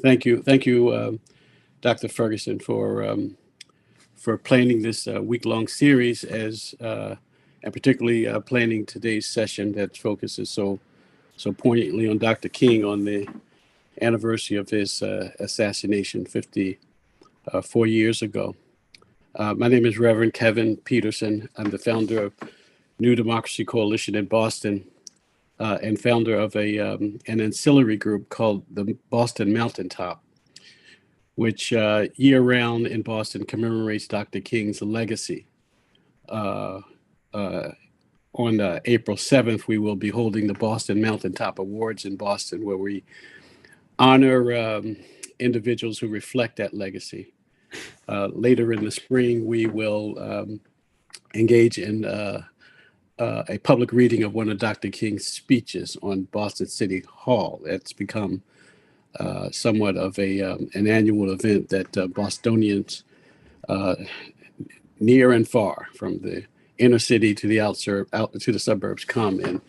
Thank you, Dr. Ferguson, for planning this week-long series and particularly planning today's session that focuses so poignantly on Dr. King on the anniversary of his assassination 54 years ago. My name is Reverend Kevin Peterson. I'm the founder of New Democracy Coalition in Boston and founder of an ancillary group called the Boston Mountaintop, which year-round in Boston commemorates Dr. King's legacy. On April 7th, we will be holding the Boston Mountaintop Awards in Boston, where we honor individuals who reflect that legacy. Later in the spring, we will engage in a public reading of one of Dr. King's speeches on Boston City Hall. It's become somewhat of an annual event that Bostonians near and far, from the inner city to the out to the suburbs, come and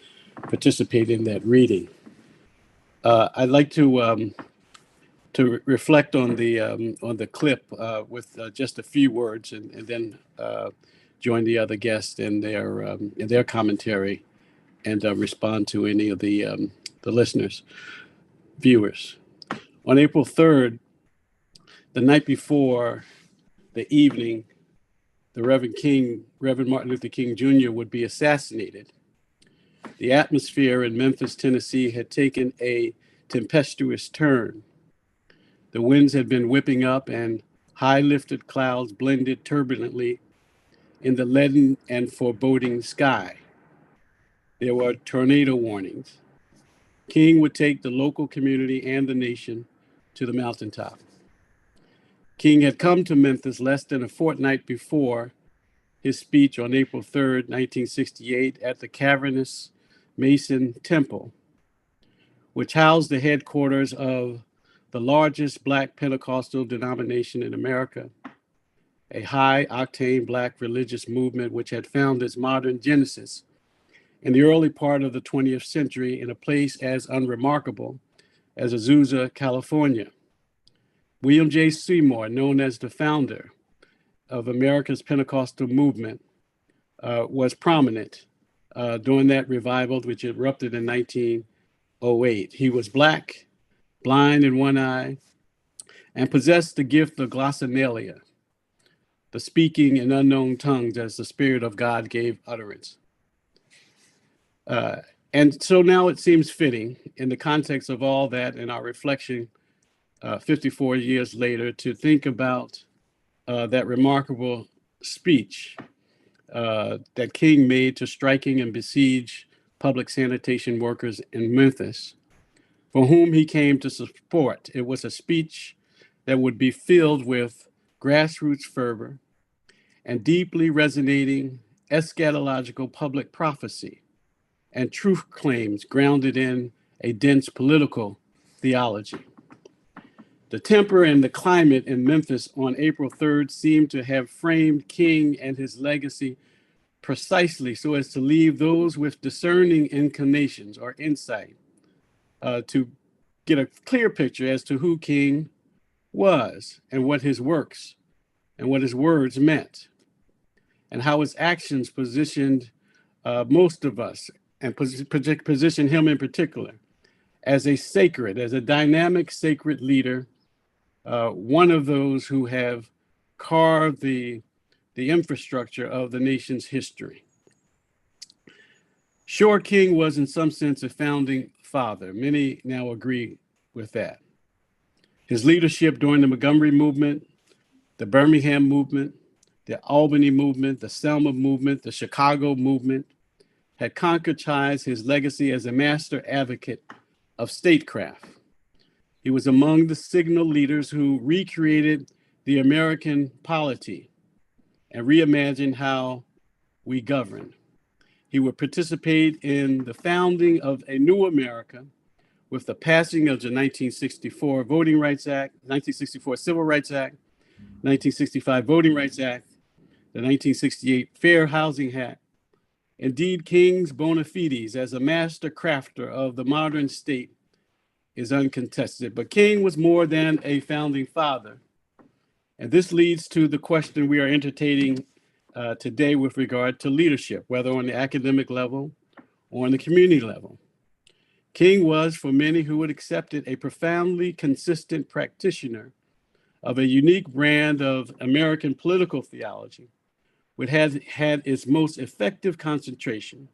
participate in that reading. I'd like to reflect on the clip with just a few words, and then join the other guests in their commentary, and respond to any of the listeners, viewers. On April 3rd, the night before the evening, the Reverend Martin Luther King Jr. would be assassinated, the atmosphere in Memphis, Tennessee had taken a tempestuous turn. The winds had been whipping up, and high-lifted clouds blended turbulently in the leaden and foreboding sky. There were tornado warnings. King would take the local community and the nation to the mountaintop. King had come to Memphis less than a fortnight before his speech on April 3rd, 1968, at the cavernous Mason Temple, which housed the headquarters of the largest Black Pentecostal denomination in America, a high-octane Black religious movement which had found its modern genesis in the early part of the 20th century in a place as unremarkable as Azusa, California. William J. Seymour, known as the founder of America's Pentecostal movement, was prominent during that revival, which erupted in 1908. He was Black, blind in one eye, and possessed the gift of glossolalia, the speaking in unknown tongues as the Spirit of God gave utterance. And so now it seems fitting, in the context of all that and our reflection 54 years later, to think about that remarkable speech that King made to striking and besieged public sanitation workers in Memphis, for whom he came to support. It was a speech that would be filled with grassroots fervor and deeply resonating eschatological public prophecy and truth claims grounded in a dense political theology. The temper and the climate in Memphis on April 3rd seemed to have framed King and his legacy precisely so as to leave those with discerning inclinations or insight to get a clear picture as to who King was and what his works and what his words meant, and how his actions positioned most of us, and positioned him in particular, as a dynamic sacred leader, one of those who have carved the infrastructure of the nation's history. Sure, King was in some sense a founding father. Many now agree with that. His leadership during the Montgomery movement, the Birmingham movement, the Albany movement, the Selma movement, the Chicago movement, had concretized his legacy as a master advocate of statecraft. He was among the signal leaders who recreated the American polity and reimagined how we govern. He would participate in the founding of a new America with the passing of the 1964 Voting Rights Act, 1964 Civil Rights Act, 1965 Voting Rights Act, the 1968 Fair Housing Act. Indeed, King's bona fides as a master crafter of the modern state is uncontested, but King was more than a founding father. And this leads to the question we are entertaining today with regard to leadership, whether on the academic level or on the community level. King was, for many who would accept it, a profoundly consistent practitioner of a unique brand of American political theology, which has had its most effective concentration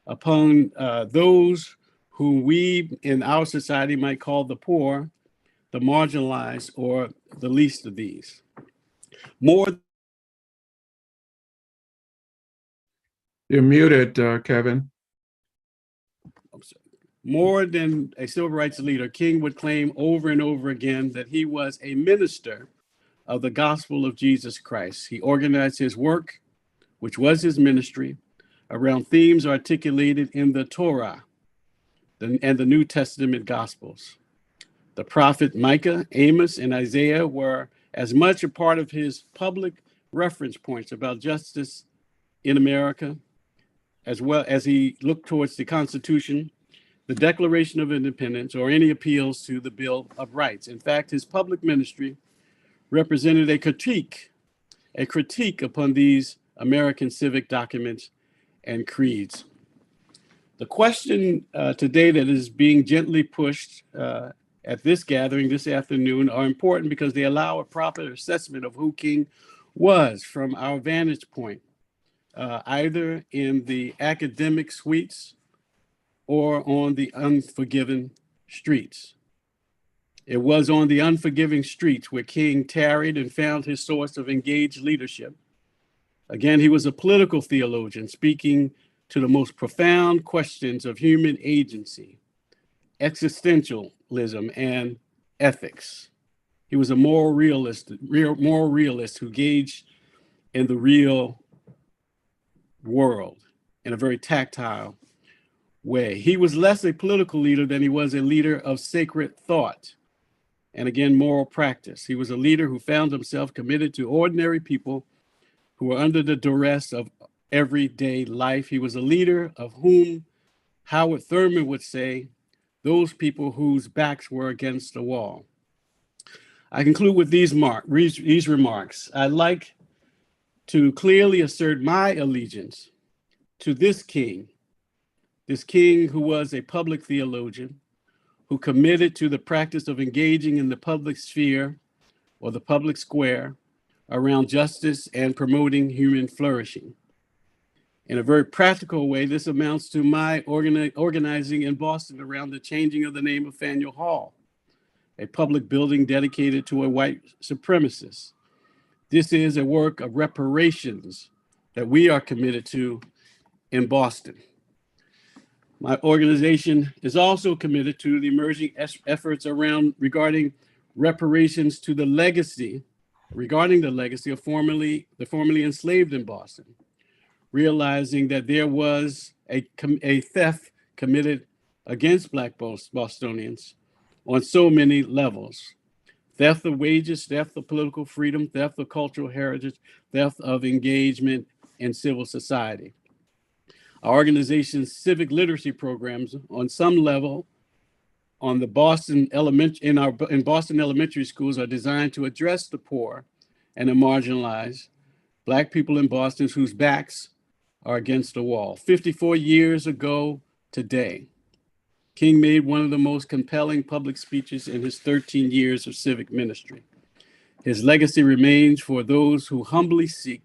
upon those who we in our society might call the poor, the marginalized, or the least of these. You're muted, Kevin. More than a civil rights leader, King would claim over and over again that he was a minister of the gospel of Jesus Christ. He organized his work, which was his ministry, around themes articulated in the Torah and the New Testament Gospels. The prophet Micah, Amos, and Isaiah were as much a part of his public reference points about justice in America, as well as he looked towards the Constitution, the Declaration of Independence, or any appeals to the Bill of Rights. In fact, his public ministry represented a critique upon these American civic documents and creeds. The question today that is being gently pushed at this gathering this afternoon are important because they allow a proper assessment of who King was from our vantage point, either in the academic suites or on the unforgiven streets. It was on the unforgiving streets where King tarried and found his source of engaged leadership. Again, he was a political theologian speaking to the most profound questions of human agency, existentialism, and ethics. He was a moral realist who engaged in the real world in a very tactile way. He was less a political leader than he was a leader of sacred thought and, again, moral practice. He was a leader who found himself committed to ordinary people who were under the duress of everyday life. He was a leader of whom Howard Thurman would say, those people whose backs were against the wall. I conclude with these remarks. I'd like to clearly assert my allegiance to this king who was a public theologian, who committed to the practice of engaging in the public sphere or the public square around justice and promoting human flourishing. In a very practical way, this amounts to my organizing in Boston around the changing of the name of Faneuil Hall, a public building dedicated to a white supremacist. This is a work of reparations that we are committed to in Boston. My organization is also committed to the emerging efforts regarding reparations to the legacy of the formerly enslaved in Boston, realizing that there was a theft committed against Black Bostonians on so many levels. Theft of wages, theft of political freedom, theft of cultural heritage, theft of engagement in civil society. Our organization's civic literacy programs, on some level, in Boston elementary schools, are designed to address the poor and the marginalized, Black people in Boston whose backs are against the wall. 54 years ago today, King made one of the most compelling public speeches in his 13 years of civic ministry. His legacy remains for those who humbly seek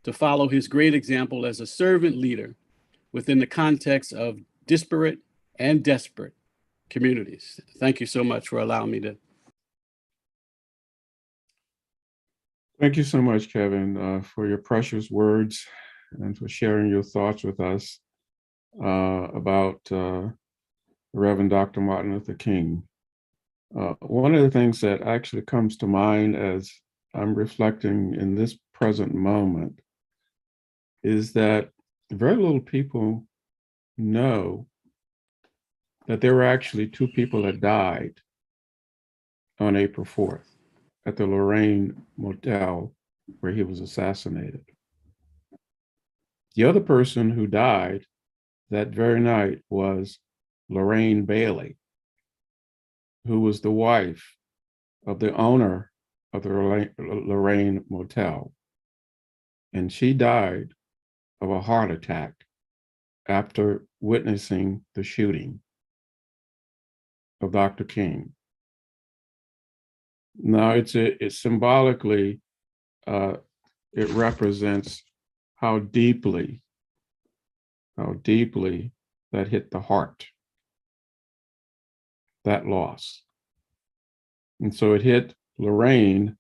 to follow his great example as a servant leader within the context of disparate and desperate communities. Thank you so much for allowing me to. Thank you so much, Kevin, for your precious words and for sharing your thoughts with us about Reverend Dr. Martin Luther King. One of the things that actually comes to mind as I'm reflecting in this present moment is that very little people know that there were actually two people that died on April 4th at the Lorraine Motel where he was assassinated. The other person who died that very night was Lorraine Bailey. who was the wife of the owner of the Lorraine Motel. And she died of a heart attack after witnessing the shooting of Dr. King. Now, it's symbolically, it represents how deeply that hit the heart, that loss. And so it hit Lorraine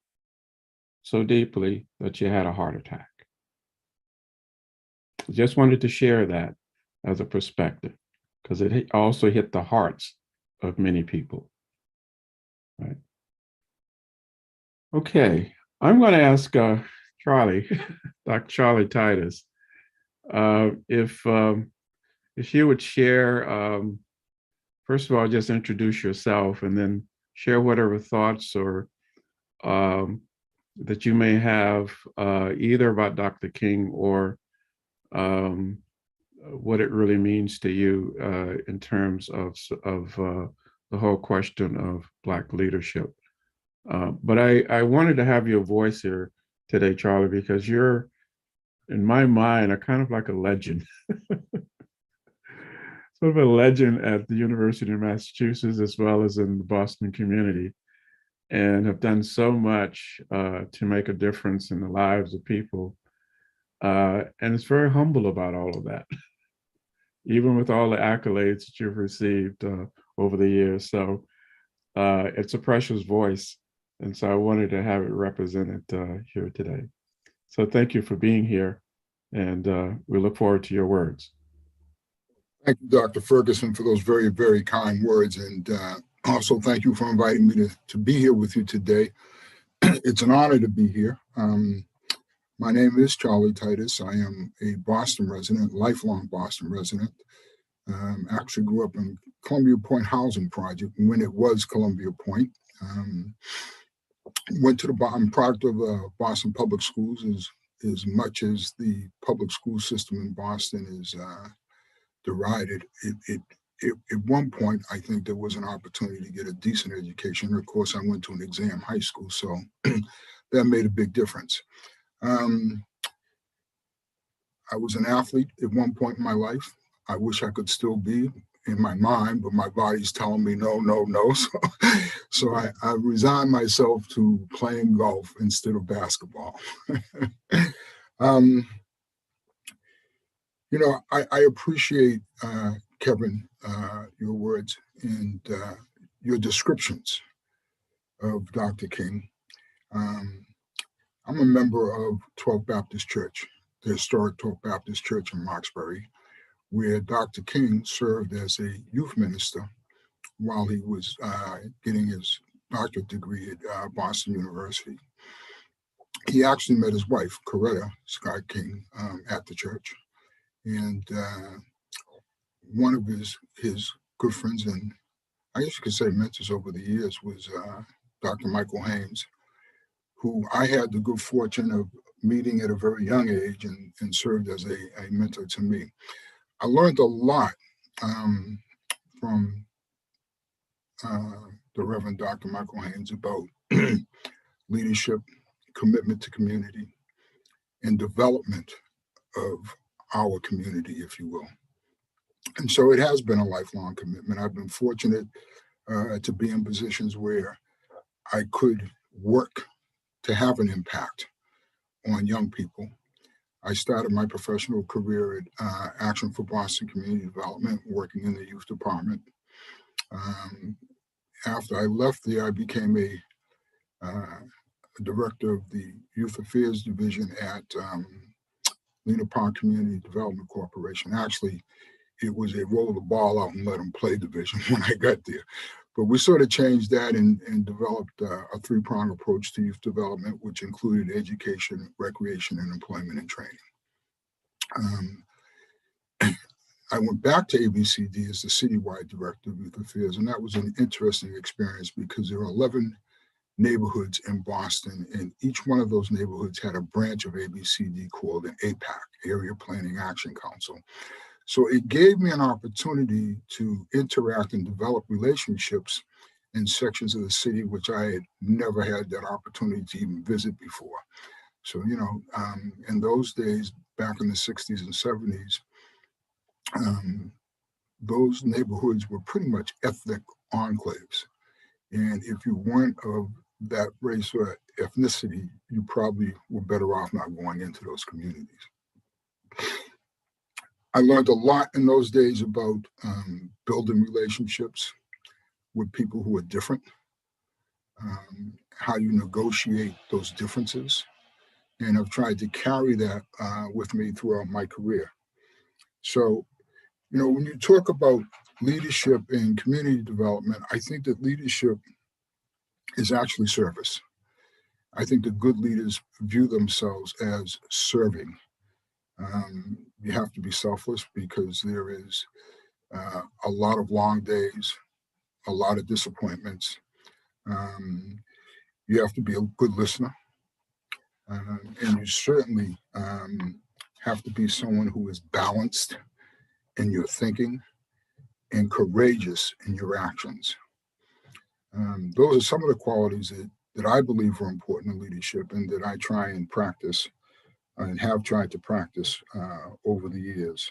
so deeply that she had a heart attack. I just wanted to share that as a perspective, because it also hit the hearts of many people. Right. Okay, I'm going to ask Charlie, Dr. Charlie Titus, if you would share, first of all, just introduce yourself and then share whatever thoughts or that you may have either about Dr. King or what it really means to you in terms of the whole question of Black leadership. But I wanted to have your voice here today, Charlie, because you're, in my mind, are kind of like a legend. Sort of a legend at the University of Massachusetts as well as in the Boston community, and have done so much to make a difference in the lives of people. And it's very humble about all of that, even with all the accolades that you've received over the years. So it's a precious voice. And so I wanted to have it represented here today. So thank you for being here. And we look forward to your words. Thank you, Dr. Ferguson, for those very, very kind words. And also thank you for inviting me to be here with you today. It's an honor to be here. My name is Charlie Titus. I am a Boston resident, lifelong Boston resident. Actually grew up in Columbia Point Housing Project when it was Columbia Point. Went to I'm product of Boston Public Schools as much as the public school system in Boston is derided. At one point, I think there was an opportunity to get a decent education. Of course, I went to an exam high school, so that made a big difference. I was an athlete at one point in my life. I wish I could still be in my mind, but my body's telling me no, no, no. So I resigned myself to playing golf instead of basketball. You know, I appreciate, Kevin, your words and your descriptions of Dr. King. I'm a member of 12th Baptist Church, the historic 12th Baptist Church in Roxbury, where Dr. King served as a youth minister while he was getting his doctorate degree at Boston University. He actually met his wife, Coretta Scott King, at the church. And one of his good friends, and I guess you could say mentors over the years, was Dr. Michael Haynes, who I had the good fortune of meeting at a very young age and served as a mentor to me. I learned a lot from the Reverend Dr. Michael Haynes about leadership, commitment to community, and development of our community, if you will. And so it has been a lifelong commitment. I've been fortunate to be in positions where I could work to have an impact on young people. I started my professional career at Action for Boston Community Development, working in the youth department. After I left there, I became a director of the Youth Affairs Division at Lena Park Community Development Corporation. Actually, it was a roll the ball out and let them play division when I got there. But we sort of changed that and developed a three-pronged approach to youth development, which included education, recreation, and employment and training. I went back to ABCD as the citywide director of youth affairs, and that was an interesting experience because there are 11 neighborhoods in Boston, and each one of those neighborhoods had a branch of ABCD called an APAC, Area Planning Action Council. So it gave me an opportunity to interact and develop relationships in sections of the city which I had never had that opportunity to even visit before. So, in those days, back in the 60s and 70s, those neighborhoods were pretty much ethnic enclaves. And if you weren't of that race or ethnicity, you probably were better off not going into those communities. I learned a lot in those days about building relationships with people who are different, how you negotiate those differences. And I've tried to carry that with me throughout my career. So, when you talk about leadership and community development, I think that leadership is actually service. I think the good leaders view themselves as serving. You have to be selfless because there is a lot of long days, a lot of disappointments. You have to be a good listener. And you certainly have to be someone who is balanced in your thinking and courageous in your actions. Those are some of the qualities that I believe are important in leadership and that I try and practice and have tried to practice over the years.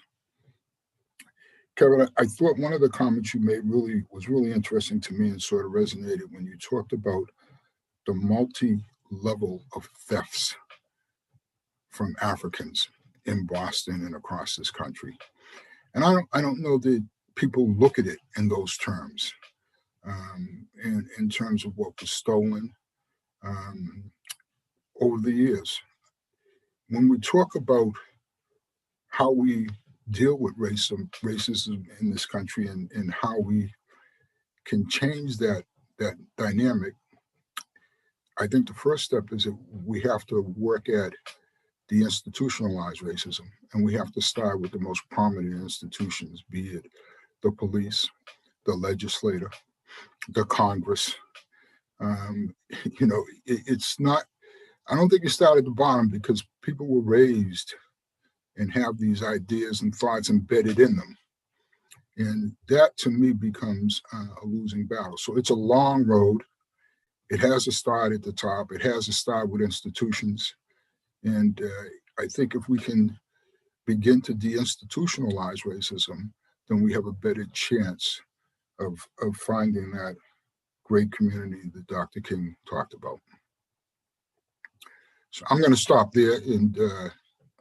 Kevin, I thought one of the comments you made was really interesting to me and sort of resonated when you talked about the multi-level of thefts from Africans in Boston and across this country. And I don't know that people look at it in those terms, in terms of what was stolen over the years. When we talk about how we deal with racism in this country and how we can change that dynamic, I think the first step is that we have to work at deinstitutionalize racism, and we have to start with the most prominent institutions, be it the police, the legislature, the Congress. It's not, I don't think you start at the bottom because people were raised and have these ideas and thoughts embedded in them. And that to me becomes a losing battle. So it's a long road. It has to start at the top. It has to start with institutions. And I think if we can begin to deinstitutionalize racism, then we have a better chance of finding that great community that Dr. King talked about. So I'm going to stop there, and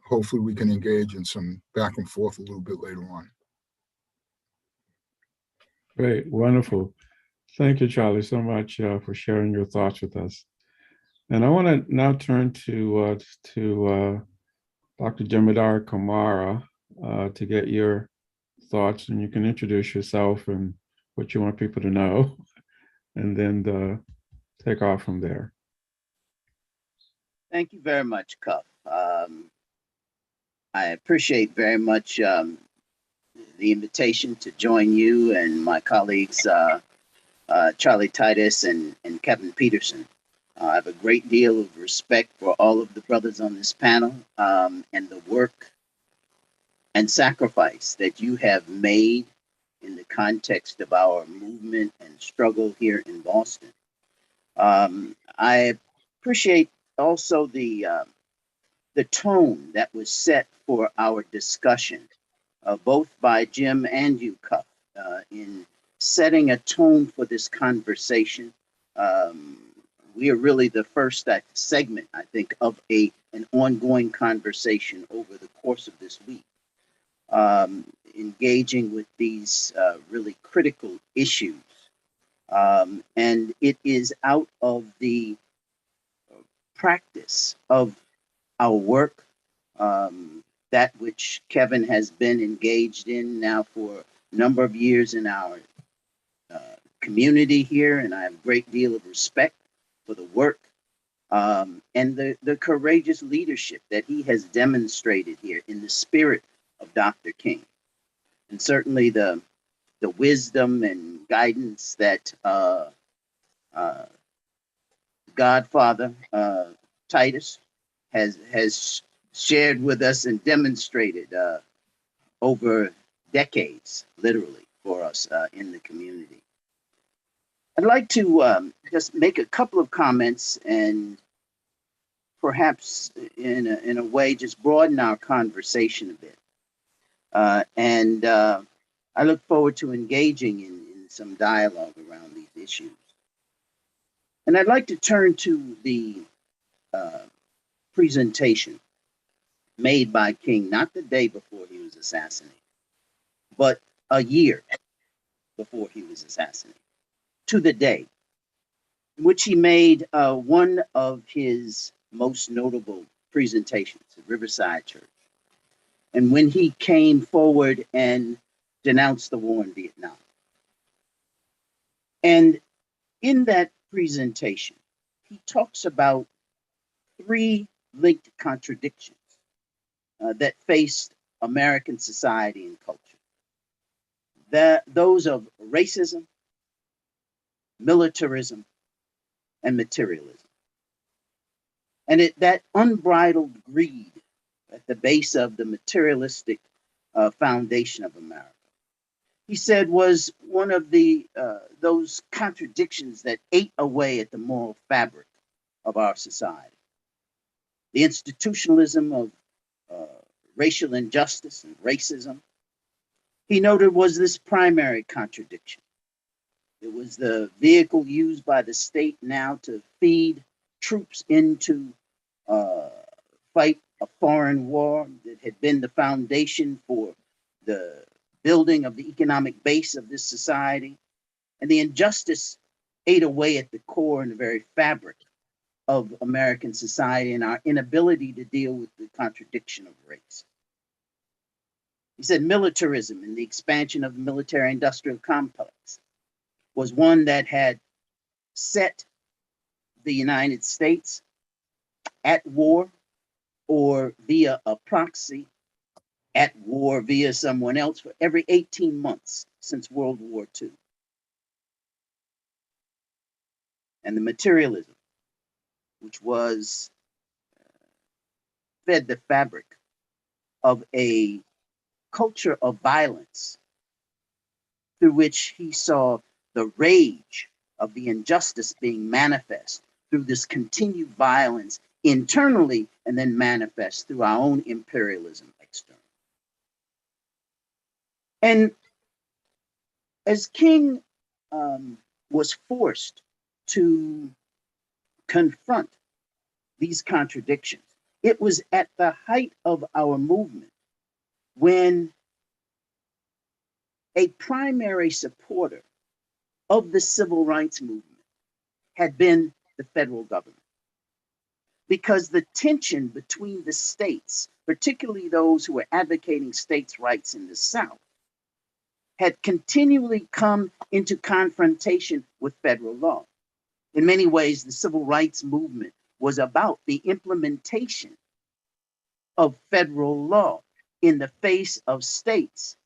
hopefully we can engage in some back and forth a little bit later on. Great, wonderful. Thank you, Charlie, so much for sharing your thoughts with us. And I want to now turn to Dr. Jemedar Kamara to get your thoughts, and you can introduce yourself and what you want people to know, and then take off from there. Thank you very much, Cuff. I appreciate very much the invitation to join you and my colleagues, Charlie Titus and Kevin Peterson. I have a great deal of respect for all of the brothers on this panel and the work and sacrifice that you have made in the context of our movement and struggle here in Boston. I appreciate also the tone that was set for our discussion, both by Jim and you, Cuff, in setting a tone for this conversation. We are really the first segment, I think, of an ongoing conversation over the course of this week, engaging with these really critical issues. And it is out of the practice of our work, that which Kevin has been engaged in now for a number of years in our community here, and I have a great deal of respect for the work and the courageous leadership that he has demonstrated here in the spirit of Dr. King. And certainly the wisdom and guidance that Godfather Titus has shared with us and demonstrated over decades, literally, for us in the community. I'd like to just make a couple of comments and perhaps in a way just broaden our conversation a bit. And I look forward to engaging in some dialogue around these issues. And I'd like to turn to the presentation made by King, not the day before he was assassinated, but a year before he was assassinated, to the day, in which he made one of his most notable presentations at Riverside Church. And when he came forward and denounced the war in Vietnam. And in that presentation, he talks about three linked contradictions that faced American society and culture. Those of racism, militarism, and materialism. And that unbridled greed at the base of the materialistic foundation of America, he said, was one of those contradictions that ate away at the moral fabric of our society. The institutionalism of racial injustice and racism, he noted, was this primary contradiction. It was the vehicle used by the state now to feed troops into fight a foreign war that had been the foundation for the building of the economic base of this society. And the injustice ate away at the core and the very fabric of American society and our inability to deal with the contradiction of race. He said militarism and the expansion of the military-industrial complex was one that had set the United States at war or via a proxy at war via someone else for every 18 months since World War II. And the materialism, which was fed the fabric of a culture of violence through which he saw the rage of the injustice being manifest through this continued violence internally and then manifest through our own imperialism externally. And as King was forced to confront these contradictions, it was at the height of our movement when a primary supporter of the civil rights movement had been the federal government. Because the tension between the states, particularly those who were advocating states' rights in the South, had continually come into confrontation with federal law. In many ways, the civil rights movement was about the implementation of federal law in the face of states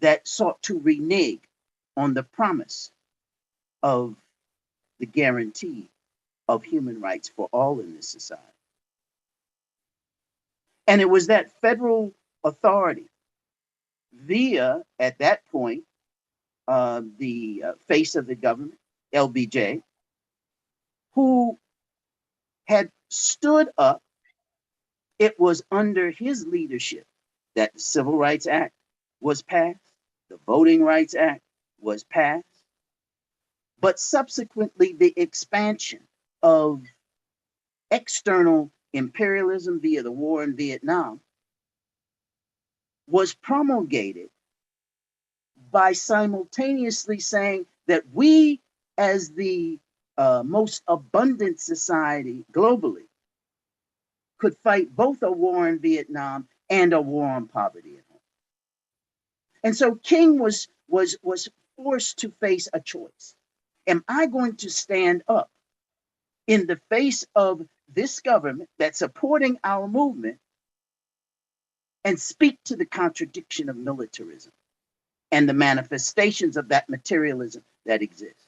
that sought to renege on the promise of the guarantee of human rights for all in this society. And it was that federal authority via, at that point, the face of the government, LBJ, who had stood up. It was under his leadership that the Civil Rights Act was passed, the Voting Rights Act was passed, but subsequently the expansion of external imperialism via the war in Vietnam was promulgated by simultaneously saying that we, as the most abundant society globally, could fight both a war in Vietnam and a war on poverty at home. And so King was forced to face a choice. Am I going to stand up in the face of this government that's supporting our movement and speak to the contradiction of militarism and the manifestations of that materialism that exists?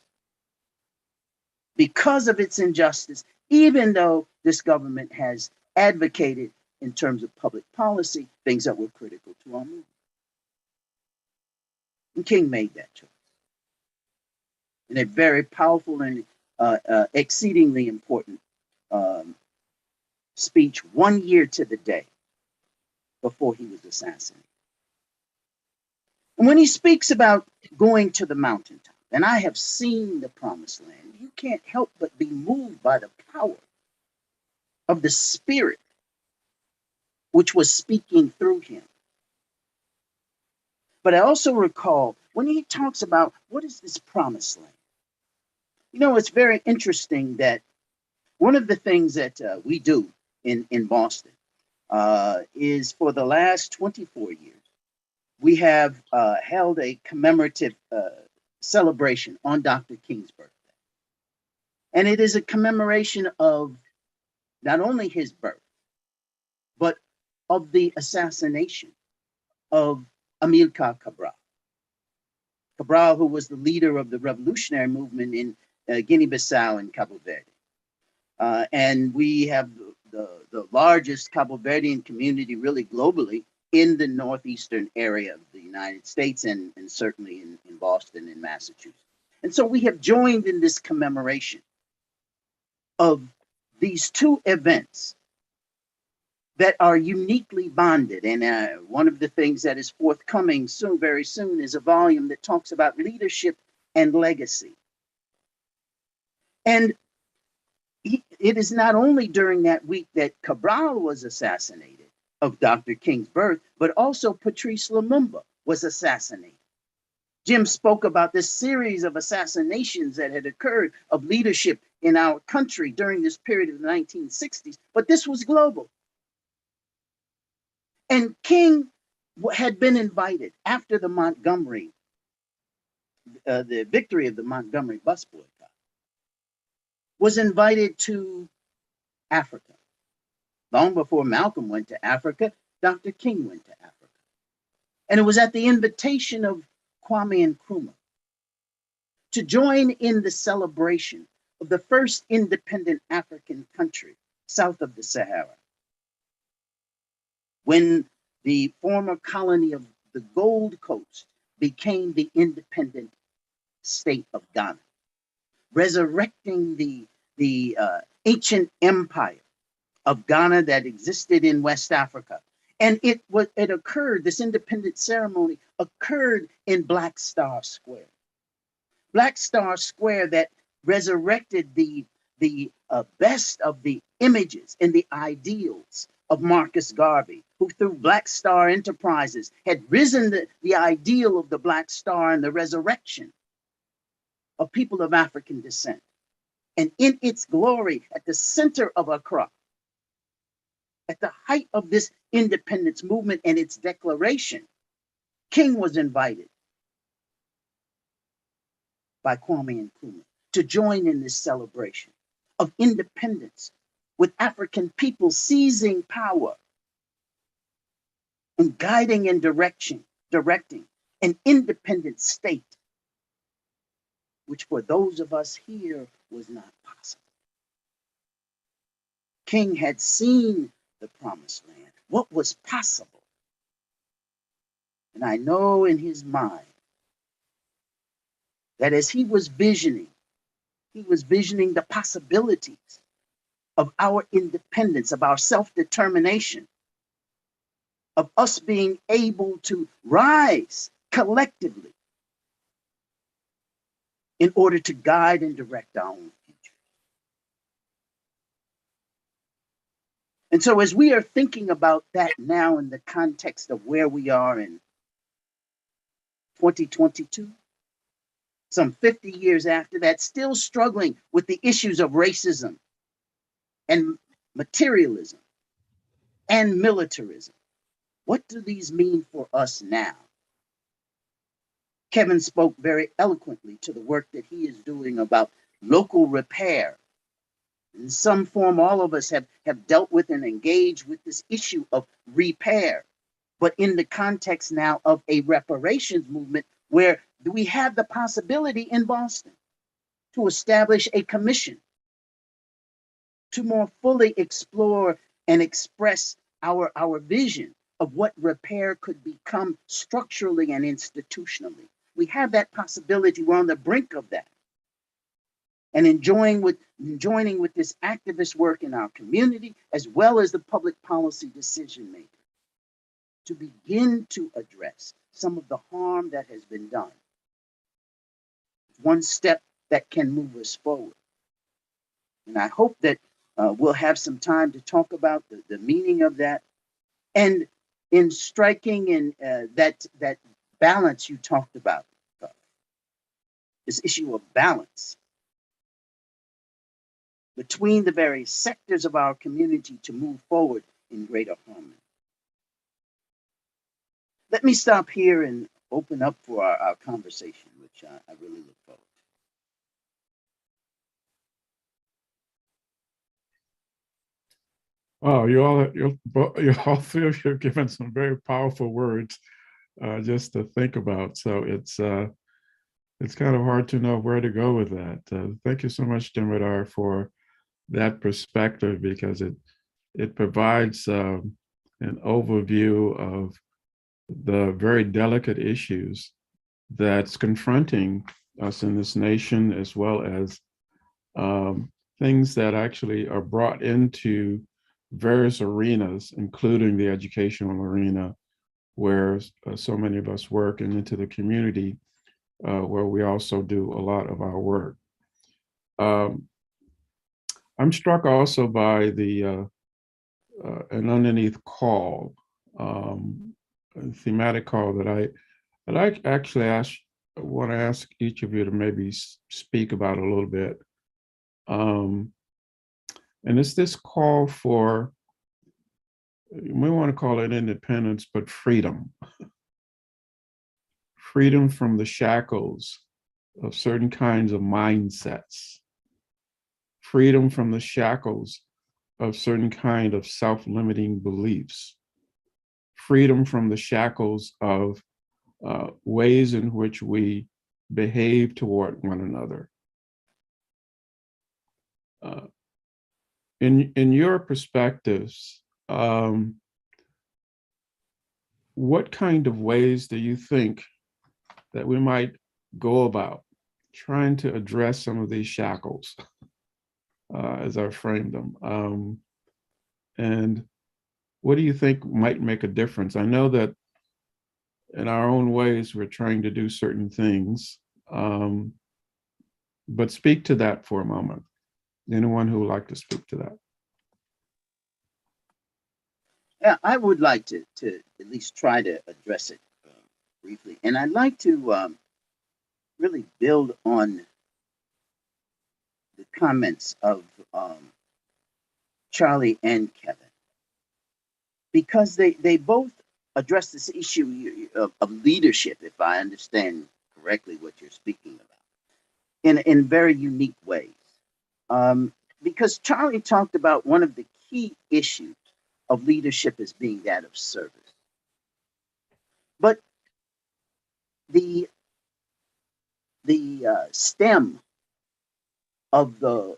Because of its injustice, even though this government has advocated in terms of public policy things that were critical to our movement. And King made that choice. in a very powerful and exceedingly important um, speech 1 year to the day before he was assassinated. And when he speaks about going to the mountaintop, and I have seen the promised land, you can't help but be moved by the power of the Spirit which was speaking through him. But I also recall when he talks about what is this promised land? You know, it's very interesting that one of the things that we do in Boston is for the last 24 years, we have held a commemorative celebration on Dr. King's birthday. And it is a commemoration of not only his birth, but of the assassination of Amilcar Cabral. Cabral, who was the leader of the revolutionary movement in Guinea-Bissau and Cabo Verde. And we have the largest Cabo Verdean community really globally in the northeastern area of the United States and certainly in Boston and Massachusetts. And so we have joined in this commemoration of these two events that are uniquely bonded. And one of the things that is forthcoming soon, very soon, is a volume that talks about leadership and legacy. And it is not only during that week that Cabral was assassinated of Dr. King's birth, but also Patrice Lumumba was assassinated. Jim spoke about this series of assassinations that had occurred of leadership in our country during this period of the 1960s, but this was global. And King had been invited after the Montgomery, the victory of the Montgomery bus boycott, was invited to Africa. Long before Malcolm went to Africa, Dr. King went to Africa. And it was at the invitation of Kwame Nkrumah to join in the celebration of the first independent African country south of the Sahara, when the former colony of the Gold Coast became the independent state of Ghana, resurrecting the ancient empire of Ghana that existed in West Africa. And it occurred, this independent ceremony occurred in Black Star Square. Black Star Square that resurrected the best of the images and the ideals of Marcus Garvey, who through Black Star Enterprises had risen the ideal of the Black Star and the resurrection of people of African descent. And in its glory, at the center of Accra, at the height of this independence movement and its declaration, King was invited by Kwame Nkrumah to join in this celebration of independence, with African people seizing power and guiding and directing an independent state, which for those of us here was not possible. King had seen the promised land, what was possible. And I know in his mind that as he was visioning the possibilities of our independence, of our self-determination, of us being able to rise collectively in order to guide and direct our own future. And so as we are thinking about that now in the context of where we are in 2022, some 50 years after that, still struggling with the issues of racism and materialism and militarism, what do these mean for us now? Kevin spoke very eloquently to the work that he is doing about local repair. In some form, all of us have dealt with and engaged with this issue of repair, but in the context now of a reparations movement where we have the possibility in Boston to establish a commission to more fully explore and express our vision of what repair could become structurally and institutionally. We have that possibility. We're on the brink of that. and joining with this activist work in our community, as well as the public policy decision maker, to begin to address some of the harm that has been done. One step that can move us forward. And I hope that we'll have some time to talk about the meaning of that. And in striking in that balance you talked about, this issue of balance between the various sectors of our community to move forward in greater harmony. Let me stop here and open up for our conversation, which I really look forward to. Oh, you all three of you have given some very powerful words just to think about. So it's kind of hard to know where to go with that. Thank you so much, Dimodar, for that perspective, because it provides an overview of the very delicate issues that's confronting us in this nation, as well as things that actually are brought into various arenas, including the educational arena, where so many of us work, and into the community, where we also do a lot of our work. I'm struck also by an underneath call, a thematic call that I actually want to ask each of you to maybe speak about a little bit. And it's this call for, we want to call it independence, but freedom. Freedom from the shackles of certain kinds of mindsets. Freedom from the shackles of certain kind of self-limiting beliefs. Freedom from the shackles of ways in which we behave toward one another. In your perspectives, what kind of ways do you think that we might go about trying to address some of these shackles, as I framed them? And what do you think might make a difference? I know that in our own ways, we're trying to do certain things, but speak to that for a moment. Anyone who would like to speak to that? Yeah, I would like to at least try to address it briefly. And I'd like to really build on the comments of Charlie and Kevin, because they both address this issue of leadership, if I understand correctly what you're speaking about, in very unique ways. Because Charlie talked about one of the key issues of leadership as being that of service. But the stem of the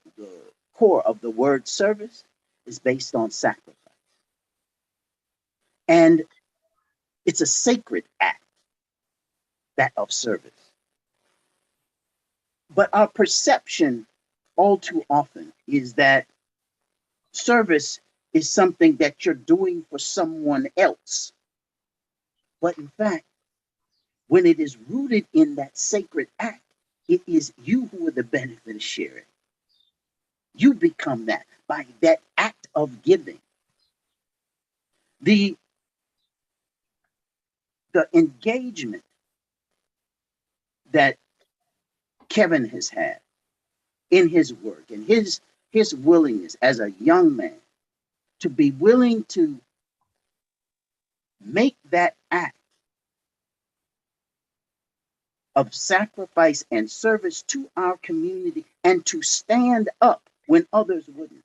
core of the word service is based on sacrifice. And it's a sacred act, that of service. But our perception all too often is that service is something that you're doing for someone else. But in fact, when it is rooted in that sacred act, it is you who are the beneficiary. You become that by that act of giving. The engagement that Kevin has had in his work and his willingness as a young man to be willing to make that act of sacrifice and service to our community and to stand up when others wouldn't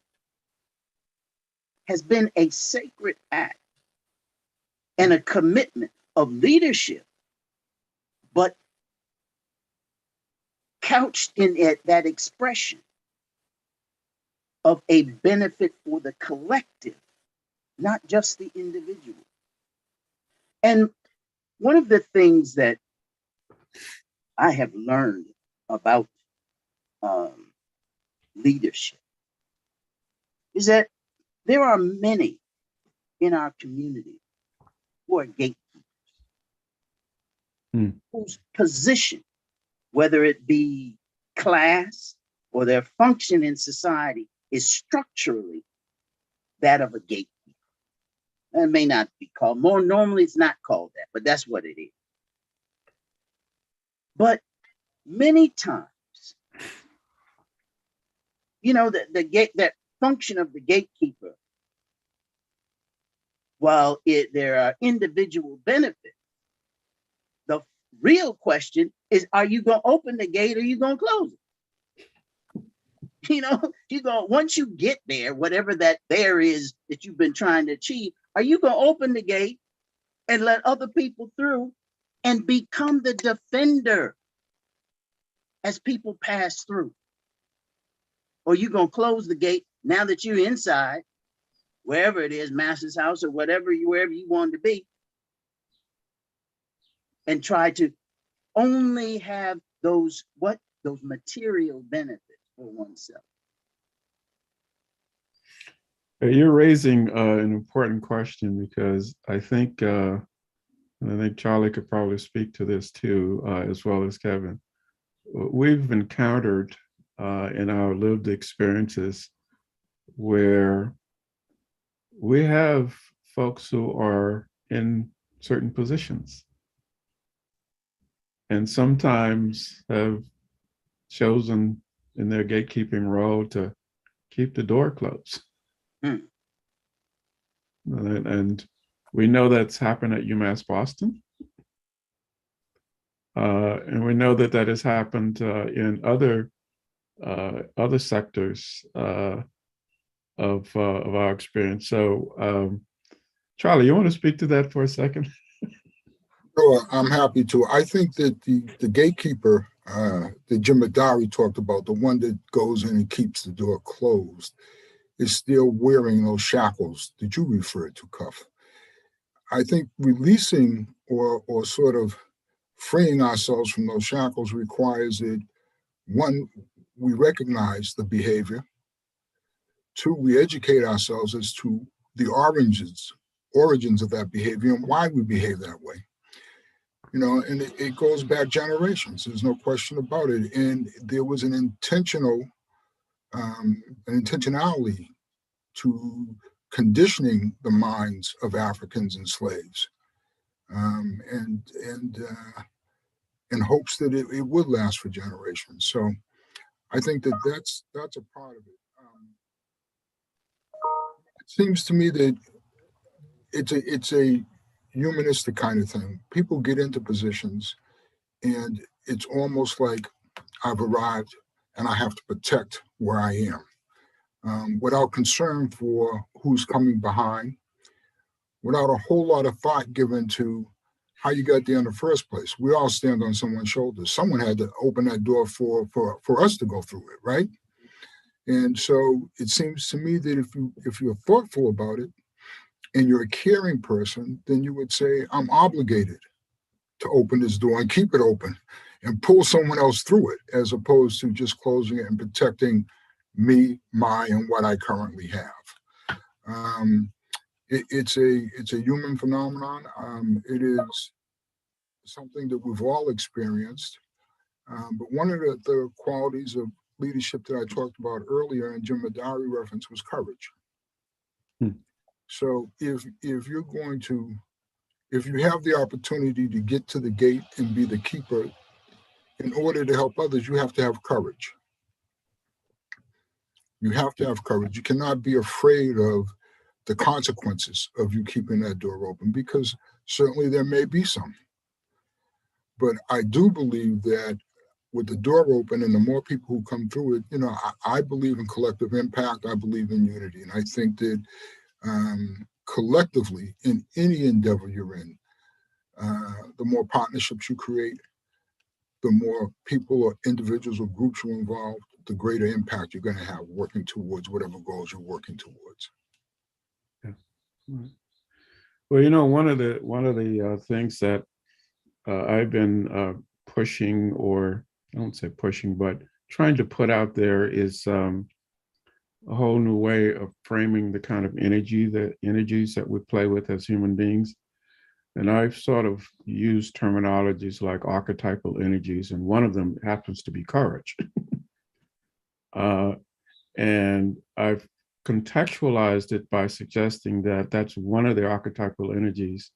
has been a sacred act and a commitment of leadership, but couched in that expression of a benefit for the collective, not just the individual. And one of the things that I have learned about leadership is that there are many in our community who are gatekeepers, whose position, whether it be class or their function in society, is structurally that of a gatekeeper. It may not be called, more normally it's not called that, but that's what it is. But many times, you know, that function of the gatekeeper, while there are individual benefits, the real question is, are you going to open the gate or are you going to close it? You know, once you get there, whatever that there is that you've been trying to achieve, are you going to open the gate and let other people through and become the defender as people pass through? Or you going to close the gate now that you're inside, wherever it is, master's house or wherever you want to be, and try to only have those material benefits for oneself? You're raising an important question, because I think Charlie could probably speak to this too, as well as Kevin. We've encountered in our lived experiences where we have folks who are in certain positions and sometimes have chosen in their gatekeeping role to keep the door closed. And we know that's happened at UMass Boston. And we know that has happened in other sectors of our experience. So, Charlie, you want to speak to that for a second? Sure, I'm happy to. I think that the gatekeeper that Jim Adari talked about, the one that goes in and keeps the door closed, is still wearing those shackles that you referred to, Cuff. I think releasing or sort of freeing ourselves from those shackles requires that, one, we recognize the behavior. Two, we educate ourselves as to the origins of that behavior and why we behave that way. You know, and it goes back generations. There's no question about it. And there was an intentionality to conditioning the minds of Africans and slaves, in hopes that it would last for generations. So I think that's a part of it. It seems to me that it's a humanistic kind of thing. People get into positions and it's almost like I've arrived and I have to protect where I am, without concern for who's coming behind, without a whole lot of thought given to how you got there in the first place. We all stand on someone's shoulders. Someone had to open that door for us to go through it, right? And so it seems to me that if you're thoughtful about it and you're a caring person, then you would say, I'm obligated to open this door and keep it open and pull someone else through it, as opposed to just closing it and protecting me, and what I currently have. It's a human phenomenon. It is something that we've all experienced. But one of the qualities of leadership that I talked about earlier and Jim Adari reference was courage. So if you have the opportunity to get to the gate and be the keeper, in order to help others, you have to have courage. You have to have courage. You cannot be afraid of the consequences of you keeping that door open, because certainly there may be some. But I do believe that with the door open and the more people who come through it, you know, I believe in collective impact. I believe in unity. And I think that collectively, in any endeavor you're in, the more partnerships you create, the more people or individuals or groups you're involved, the greater impact you're going to have working towards whatever goals you're working towards. Yeah. Well, you know, one of the things that I've been pushing, or I don't say pushing, but trying to put out there is a whole new way of framing the kind of energies that we play with as human beings. And I've sort of used terminologies like archetypal energies, and one of them happens to be courage. And I've contextualized it by suggesting that that's one of the archetypal energies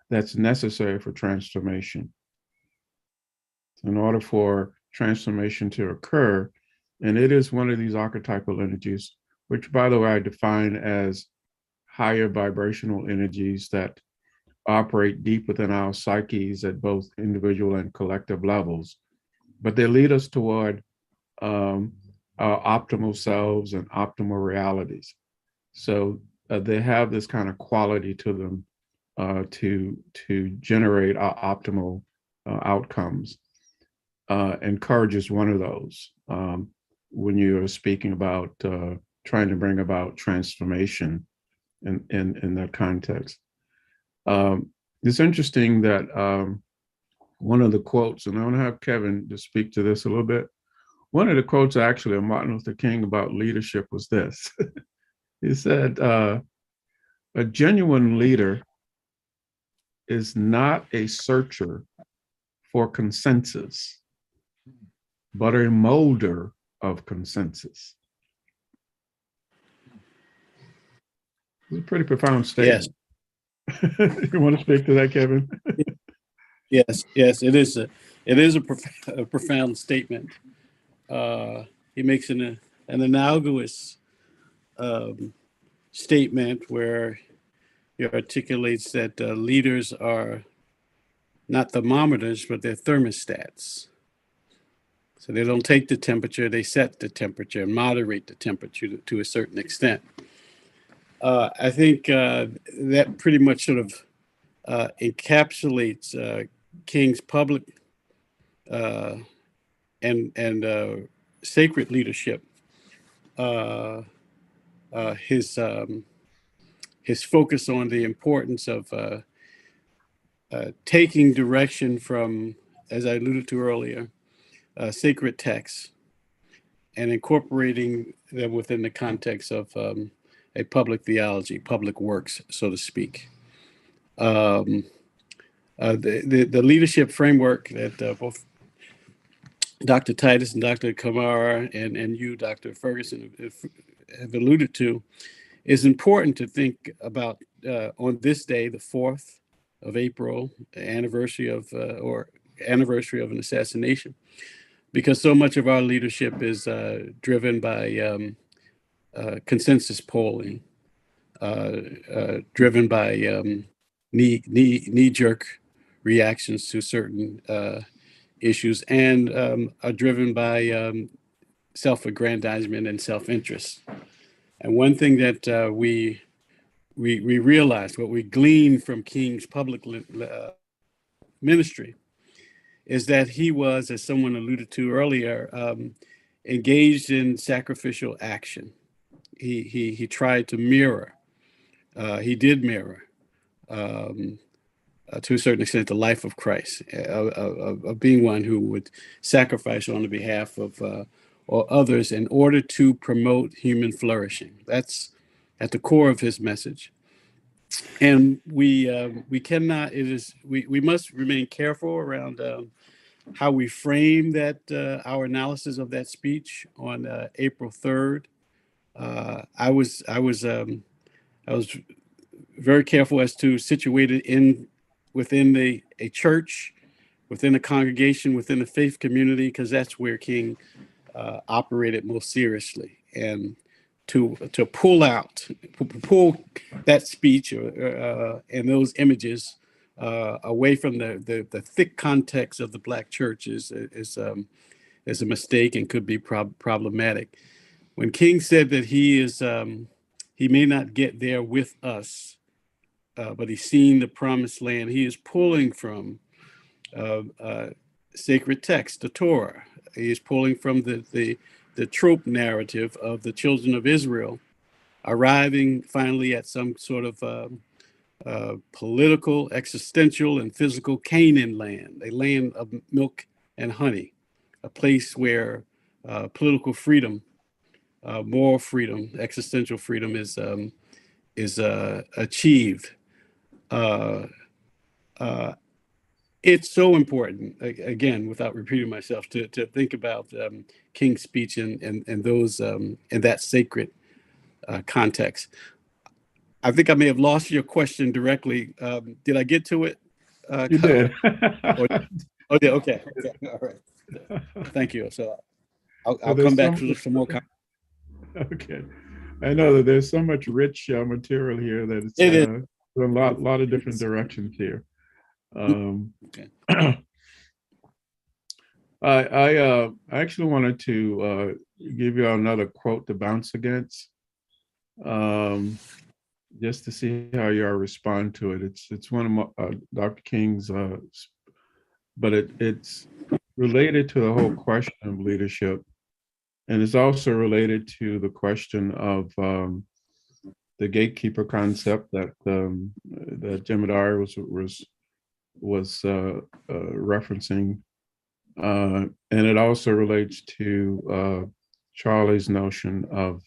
that's necessary for transformation. In order for transformation to occur, and it is one of these archetypal energies, which, by the way, I define as higher vibrational energies that operate deep within our psyches at both individual and collective levels, but they lead us toward our optimal selves and optimal realities. So they have this kind of quality to them to generate our optimal outcomes. And courage is one of those. When you're speaking about trying to bring about transformation in that context. It's interesting that one of the quotes, and I want to have Kevin to speak to this a little bit. One of the quotes actually of Martin Luther King about leadership was this. He said, a genuine leader is not a searcher for consensus, but a molder of consensus. It's a pretty profound statement. Yes. You want to speak to that, Kevin? Yes, it is a profound statement. He makes an analogous statement where he articulates that leaders are not thermometers, but they're thermostats. So they don't take the temperature, they set the temperature and moderate the temperature to a certain extent. I think that pretty much sort of encapsulates King's public and sacred leadership. His focus on the importance of taking direction from, as I alluded to earlier, sacred texts and incorporating them within the context of a public theology, public works, so to speak. The leadership framework that both Dr. Titus and Dr. Kamara and you, Dr. Ferguson, have alluded to is important to think about on this day, the 4th of April, anniversary of an assassination, because so much of our leadership is driven by consensus polling, driven by knee-jerk reactions to certain issues, and are driven by self-aggrandizement and self-interest. And one thing that we realized, what we gleaned from King's public ministry, is that he was, as someone alluded to earlier, engaged in sacrificial action. He tried to mirror. He did mirror, to a certain extent, the life of Christ, of being one who would sacrifice on the behalf of or others in order to promote human flourishing. That's at the core of his message. And we cannot. We must remain careful around how we frame that our analysis of that speech on April 3rd. I was very careful as to situate it within a church, within a congregation, within a faith community, because that's where King operated most seriously. And to pull that speech and those images away from the thick context of the Black church is a mistake and could be problematic. When King said that he may not get there with us, but he's seen the promised land, he is pulling from sacred text, the Torah. He is pulling from the trope narrative of the children of Israel arriving finally at some sort of political, existential, and physical Canaan land, a land of milk and honey, a place where political freedom, moral freedom, existential freedom is achieved. It's so important, again, without repeating myself, to think about King's speech and those in that sacred context. I think I may have lost your question directly. Did I get to it? You did. Oh, yeah. Okay. All right. Thank you. So I'll there's come back to some more. Okay. I know that there's so much rich material here that it's It is. a lot of different directions here. Okay. I actually wanted to give you another quote to bounce against, just to see how you respond to it. It's one of Dr. King's, but it's related to the whole question of leadership, and it's also related to the question of the gatekeeper concept that that Jemedari was referencing, and it also relates to Charlie's notion of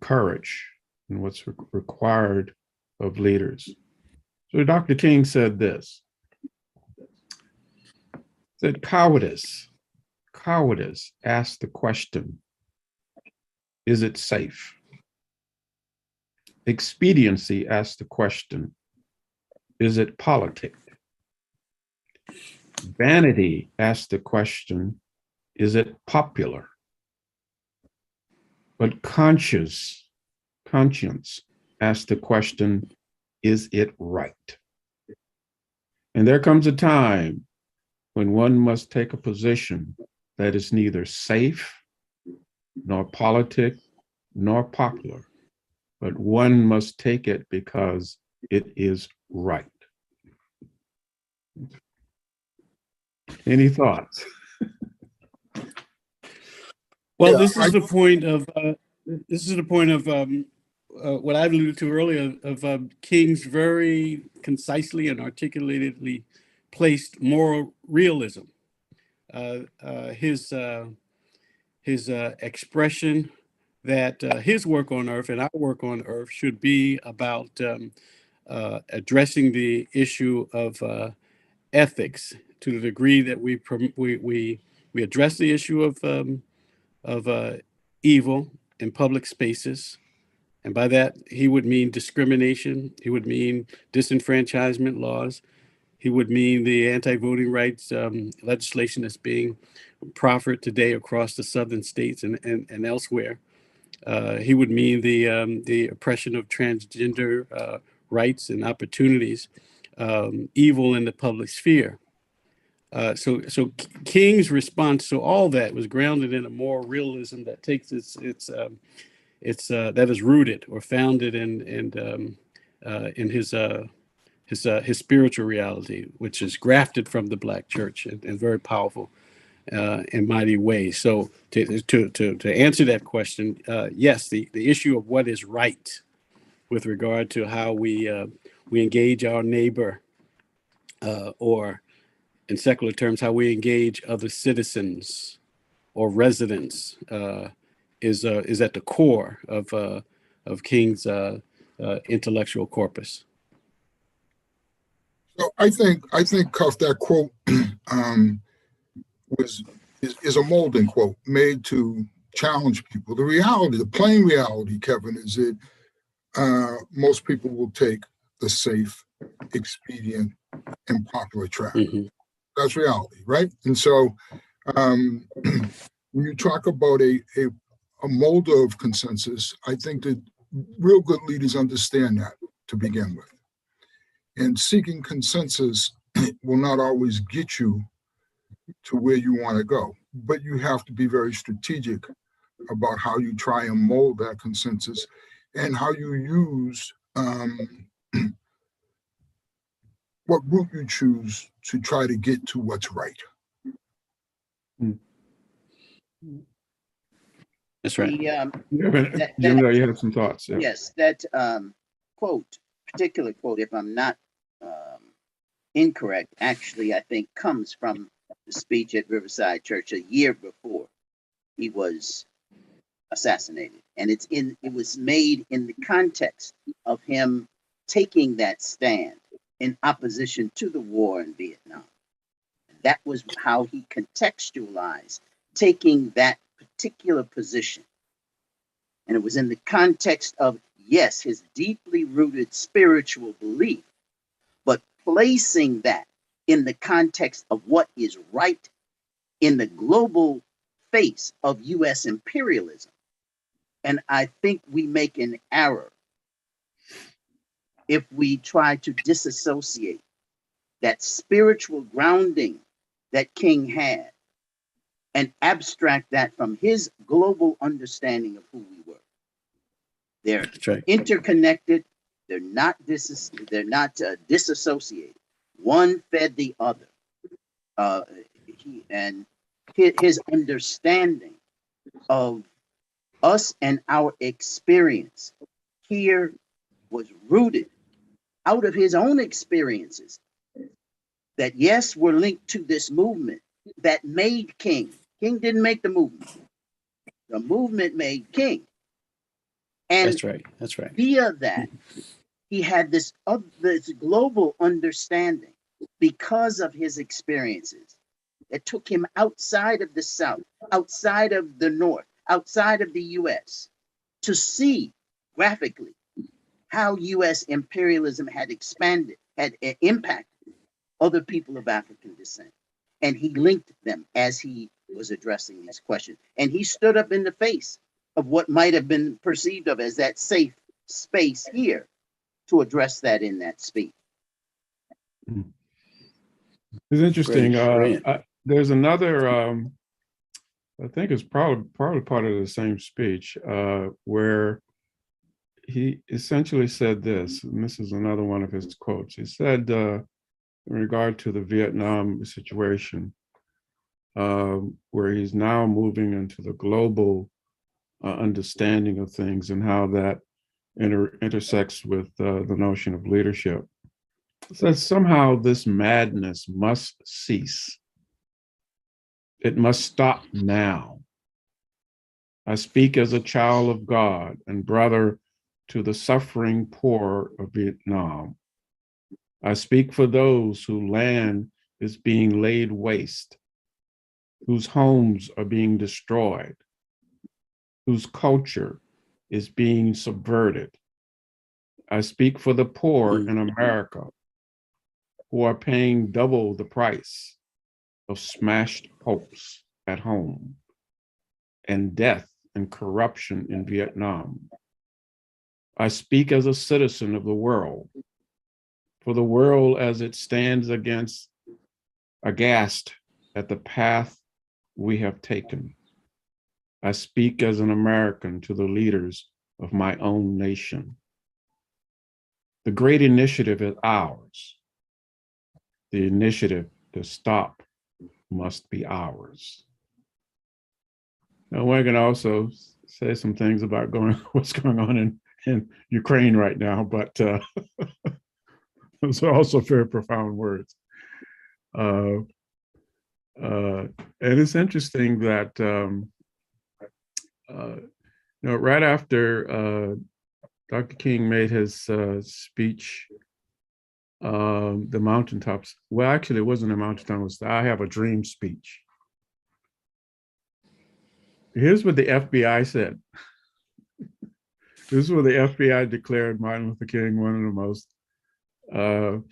courage and what's required of leaders. So Dr. King said this, said cowardice asks the question, is it safe? Expediency asks the question, is it politic? Vanity asks the question, is it popular? But conscience asks the question, is it right? And there comes a time when one must take a position that is neither safe, nor politic, nor popular, but one must take it because it is right. Any thoughts? Well, Yeah, this is the point of what I alluded to earlier of King's very concisely and articulatedly placed moral realism. His expression that his work on earth and our work on earth should be about addressing the issue of ethics to the degree that we address the issue of evil in public spaces. And by that, he would mean discrimination. He would mean disenfranchisement laws. He would mean the anti-voting rights legislation that's being proffered today across the southern states and elsewhere. He would mean the oppression of transgender rights and opportunities, evil in the public sphere. So King's response to all that was grounded in a moral realism that takes that is rooted or founded in his spiritual reality, which is grafted from the Black church in very powerful and mighty ways. So to answer that question, yes, the issue of what is right with regard to how we engage our neighbor, or in secular terms, how we engage other citizens or residents, is at the core of King's intellectual corpus. So I think Cuff, that quote is a molding quote made to challenge people. The reality, the plain reality, Kevin, is that most people will take the safe, expedient, and popular track. Mm-hmm. That's reality, right? And so when you talk about a molder of consensus, I think that real good leaders understand that to begin with. And seeking consensus will not always get you to where you want to go, but you have to be very strategic about how you try and mold that consensus and how you use what route you choose to try to get to what's right. That's right. Jim, you have some thoughts. Yeah. Yes, that particular quote, if I'm not incorrect, actually, I think comes from the speech at Riverside Church a year before he was assassinated. And it was made in the context of him taking that stand in opposition to the war in Vietnam. That was how he contextualized taking that particular position. And it was in the context of, yes, his deeply rooted spiritual belief, but placing that in the context of what is right in the global face of US imperialism. And I think we make an error if we try to disassociate that spiritual grounding that King had and abstract that from his global understanding of who we were. They're right. interconnected. They're not disassociated. One fed the other. His understanding of us and our experience here was rooted out of his own experiences that, yes, were linked to this movement that made King. King didn't make the movement. The movement made King. And That's right. That's right. via that, he had this global understanding because of his experiences that took him outside of the South, outside of the North, outside of the US, to see graphically how US imperialism had expanded, had impacted other people of African descent. And he linked them as he was addressing these questions. And he stood up in the face of what might have been perceived of as that safe space here to address that in that speech. It's interesting. Brilliant. There's another, I think it's probably part of the same speech, where he essentially said this, and this is another one of his quotes. He said, in regard to the Vietnam situation, where he's now moving into the global understanding of things and how that intersects with the notion of leadership. So somehow this madness must cease. It must stop now. I speak as a child of God and brother to the suffering poor of Vietnam. I speak for those whose land is being laid waste, whose homes are being destroyed, whose culture is being subverted. I speak for the poor in America who are paying double the price of smashed hopes at home and death and corruption in Vietnam. I speak as a citizen of the world, for the world as it stands aghast at the path we have taken. I speak as an American to the leaders of my own nation. The great initiative is ours. The initiative to stop must be ours. Now, we're going to also say some things about what's going on in Ukraine right now, but those are also very profound words. And it's interesting that right after Dr. King made his speech, the mountaintops, well, actually it wasn't a mountaintop, it was the I Have a Dream speech. Here's what the FBI said. This is what the FBI declared Martin Luther King one of the most, well,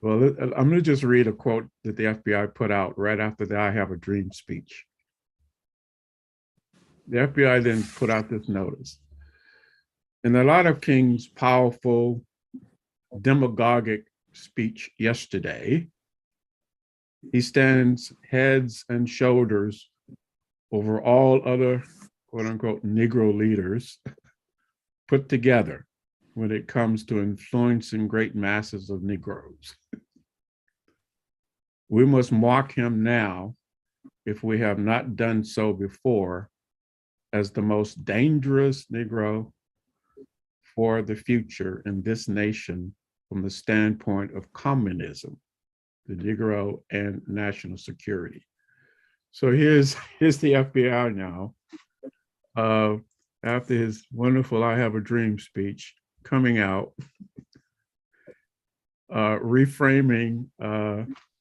I'm going to just read a quote that the FBI put out right after the I Have a Dream speech. The FBI then put out this notice. In the light of King's powerful, demagogic speech yesterday, he stands heads and shoulders over all other, quote unquote, Negro leaders put together when it comes to influencing great masses of Negroes. We must mark him now, if we have not done so before, as the most dangerous Negro for the future in this nation from the standpoint of communism. the Negro, and national security. So here's the FBI now, after his wonderful I Have a Dream speech, coming out, reframing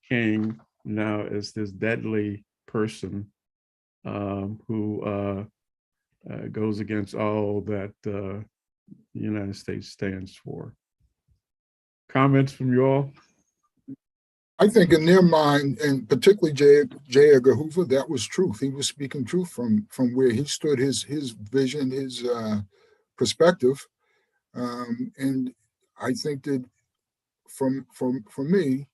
King now as this deadly person who goes against all that the United States stands for. Comments from you all? I think in their mind, and particularly J. Edgar Hoover, that was truth. He was speaking truth from where he stood, his vision, his perspective. And I think that for me,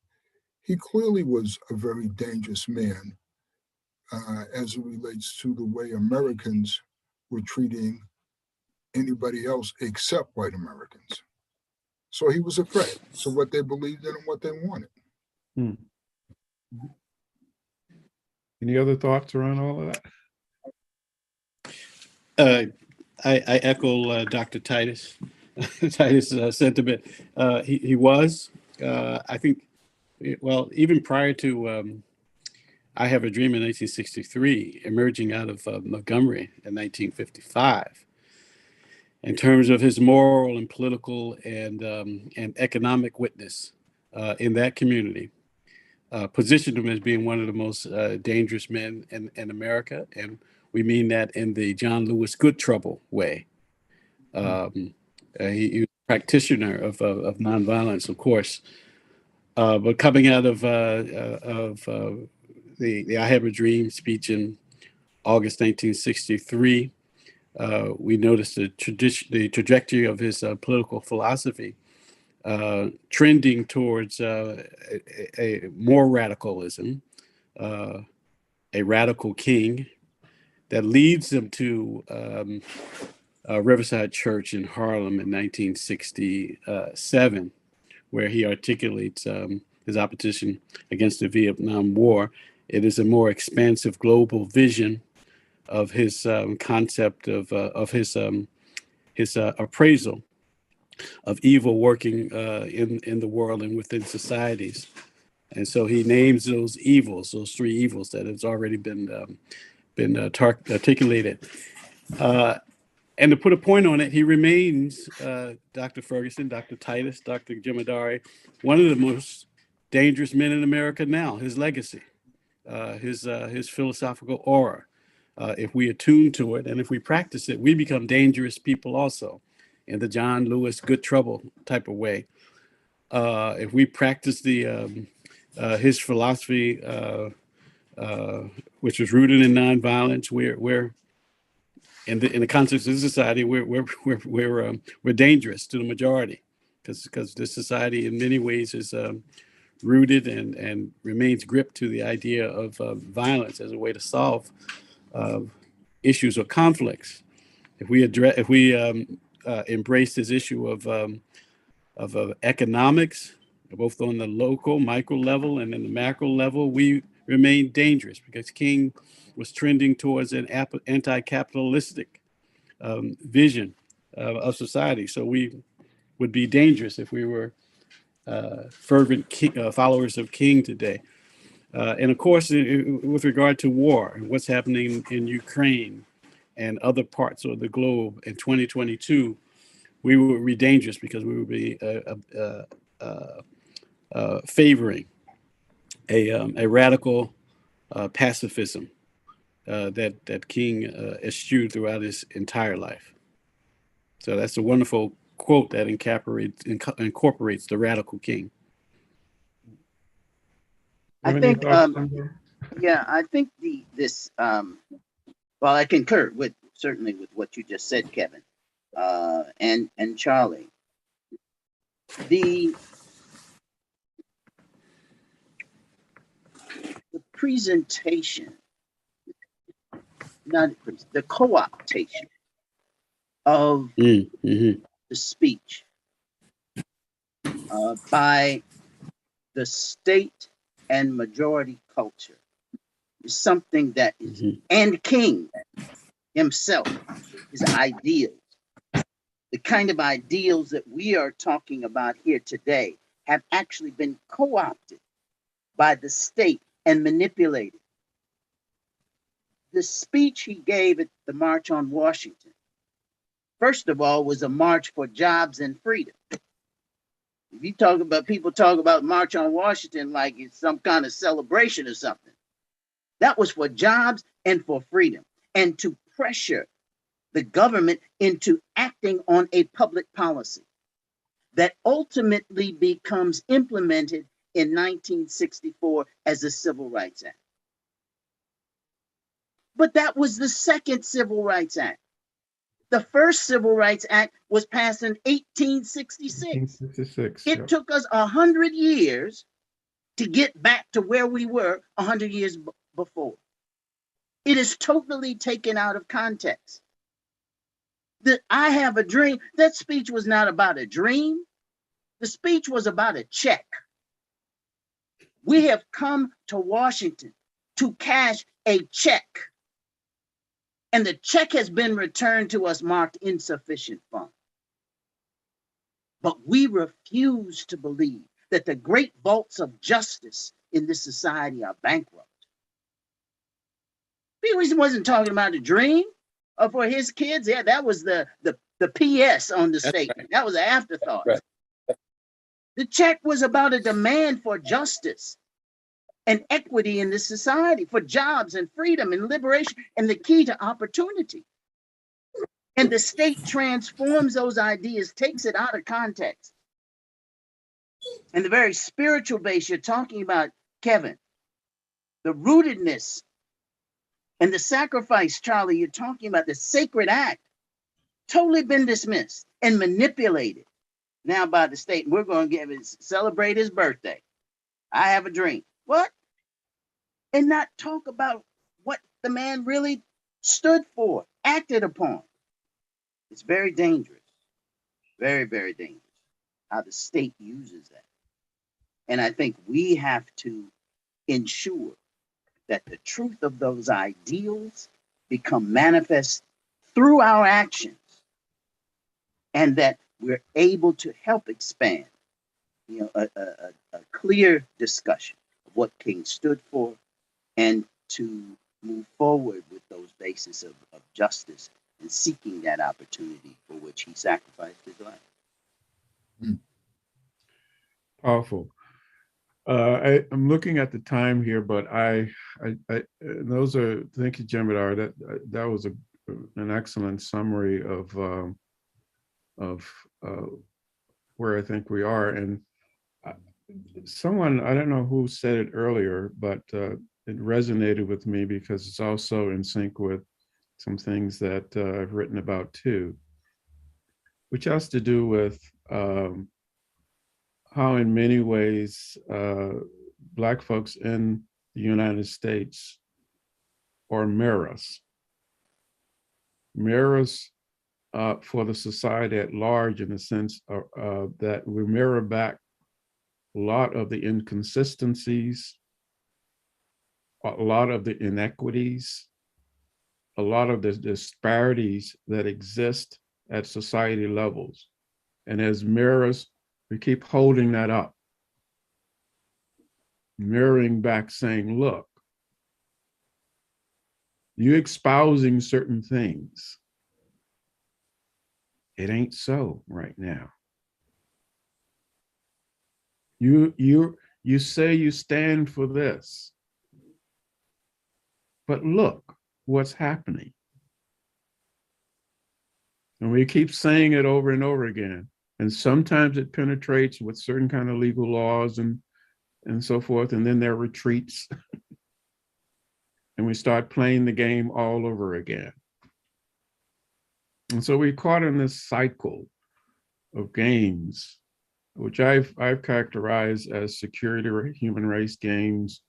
he clearly was a very dangerous man as it relates to the way Americans were treating anybody else except white Americans. So he was a threat to what they believed in and what they wanted. Any other thoughts around all of that? I echo Dr. Titus sentiment. He was, I think, well, even prior to I Have a Dream in 1963, emerging out of Montgomery in 1955, in terms of his moral and political and economic witness in that community, positioned him as being one of the most dangerous men in America. And we mean that in the John Lewis Good Trouble way. He was a practitioner of nonviolence, of course. But coming out of the I Have a Dream speech in August 1963, we noticed the trajectory of his political philosophy trending towards a more radicalism, a radical king that leads him to Riverside Church in Harlem in 1967, where he articulates his opposition against the Vietnam War. It is a more expansive global vision of his concept of his appraisal of evil working in the world and within societies. And so he names those evils, those three evils that has already been articulated. And to put a point on it, he remains, Dr. Ferguson, Dr. Titus, Dr. Jemadari, one of the most dangerous men in America now. His legacy, his philosophical aura. If we attune to it and if we practice it, we become dangerous people also, in the John Lewis Good Trouble type of way. If we practice his philosophy, which was rooted in nonviolence, we're in the context of society, we're dangerous to the majority, because this society in many ways is rooted and remains gripped to the idea of violence as a way to solve issues or conflicts. If we embrace this issue of economics, both on the local micro level and in the macro level, we remain dangerous, because King was trending towards an anti-capitalistic vision of society. So we would be dangerous if we were fervent followers of King today. And of course, with regard to war and what's happening in Ukraine and other parts of the globe in 2022, we would be dangerous, because we would be favoring a radical pacifism that King eschewed throughout his entire life. So that's a wonderful quote that incorporates the radical King. I think, I think well, I concur certainly with what you just said, Kevin, and Charlie. The presentation, the co-optation of the speech by the state and majority culture is something that is, and King himself, his ideals, the kind of ideals that we are talking about here today, have actually been co-opted by the state and manipulated. The speech he gave at the March on Washington, first of all, was a march for jobs and freedom. If you talk about, people talk about March on Washington like it's some kind of celebration or something. That was for jobs and for freedom, and to pressure the government into acting on a public policy that ultimately becomes implemented in 1964 as the Civil Rights Act. But that was the second Civil Rights Act. The first Civil Rights Act was passed in 1866. 1866. It took us 100 years to get back to where we were 100 years before. It is totally taken out of context. The I have a dream, that speech was not about a dream. The speech was about a check. We have come to Washington to cash a check. And the check has been returned to us marked insufficient funds. But we refuse to believe that the great vaults of justice in this society are bankrupt. Peterson wasn't talking about a dream for his kids. Yeah, that was the PS on the statement. Right. That was an afterthought. Right. The check was about a demand for justice and equity in this society, for jobs and freedom and liberation, and the key to opportunity. And the state transforms those ideas, takes it out of context. And the very spiritual base you're talking about, Kevin, the rootedness and the sacrifice, Charlie, you're talking about, the sacred act, totally been dismissed and manipulated now by the state. We're going to celebrate his birthday. I have a dream. What? And not talk about what the man really stood for, acted upon. It's very dangerous. Very, very dangerous how the state uses that. And I think we have to ensure that the truth of those ideals become manifest through our actions, and that we're able to help expand, a clear discussion of what King stood for, and to move forward with those bases of justice and seeking that opportunity for which he sacrificed his life. Powerful. I'm looking at the time here, but those are, thank you, Jemadar. That was an excellent summary of where I think we are. And someone, I don't know who said it earlier, but it resonated with me because it's also in sync with some things that I've written about too, which has to do with how in many ways Black folks in the United States are mirrors for the society at large, in the sense that we mirror back a lot of the inconsistencies, a lot of the inequities, a lot of the disparities that exist at society levels. And as mirrors, we keep holding that up, mirroring back, saying, look, you espousing certain things. It ain't so right now. You say you stand for this, but look what's happening. And we keep saying it over and over again. And sometimes it penetrates with certain kind of legal laws and so forth. And then there retreats. And we start playing the game all over again. And so we're caught in this cycle of games, which I've characterized as security human race games,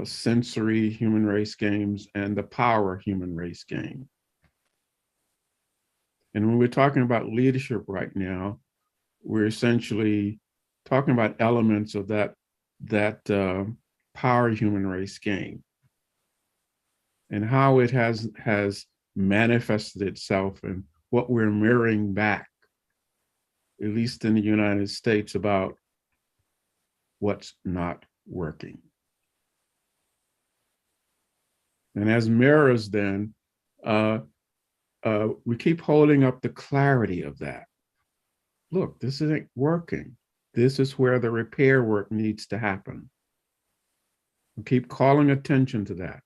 sensory human race games, and the power human race game. And when we're talking about leadership right now, we're essentially talking about elements of that power human race game, and how it has manifested itself and what we're mirroring back, at least in the United States, about what's not working. And as mirrors, then, we keep holding up the clarity of that. Look, this isn't working. This is where the repair work needs to happen. We keep calling attention to that.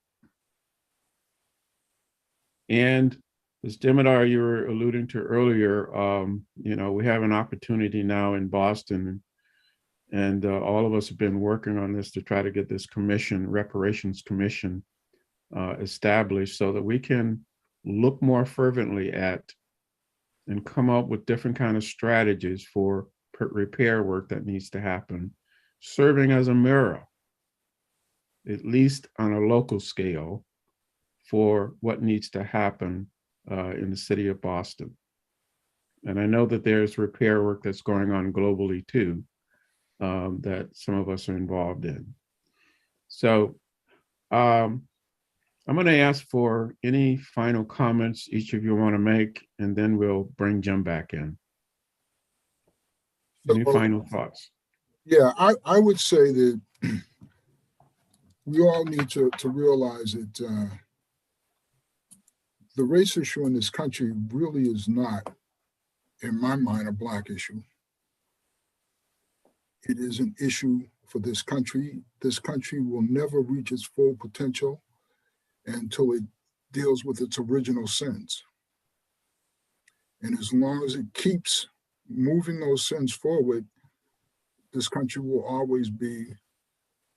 And as Demidar, you were alluding to earlier, we have an opportunity now in Boston, and all of us have been working on this to try to get this commission, reparations commission, established so that we can look more fervently at and come up with different kind of strategies for repair work that needs to happen, serving as a mirror, at least on a local scale, for what needs to happen in the city of Boston. And I know that there's repair work that's going on globally too, that some of us are involved in. So I'm going to ask for any final comments each of you want to make, and then we'll bring Jim back in. Any final thoughts? Yeah, I would say that we all need to realize that the race issue in this country really is not, in my mind, a Black issue. It is an issue for this country. This country will never reach its full potential until it deals with its original sins. And as long as it keeps moving those sins forward, this country will always be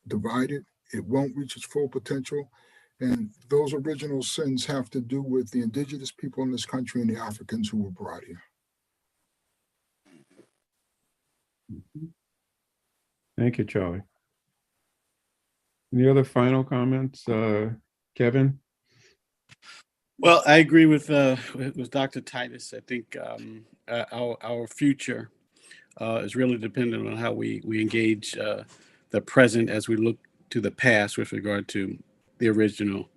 divided. It won't reach its full potential. And those original sins have to do with the indigenous people in this country and the Africans who were brought here. Thank you, Charlie. Any other final comments, Kevin? Well, I agree with Dr. Titus. I think our future is really dependent on how we engage the present as we look to the past with regard to the original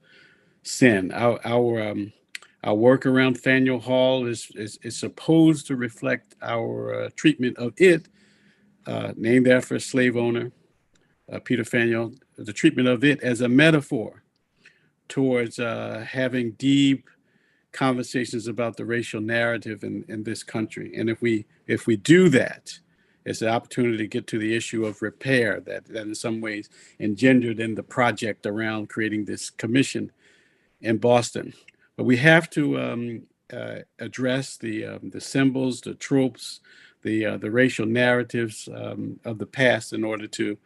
sin. Our work around Faneuil Hall is supposed to reflect our treatment of it, named after a slave owner, Peter Faneuil, the treatment of it as a metaphor towards having deep conversations about the racial narrative in this country. And if we do that, it's an opportunity to get to the issue of repair that in some ways engendered in the project around creating this commission in Boston. But we have to address the symbols, the tropes, the racial narratives of the past in order to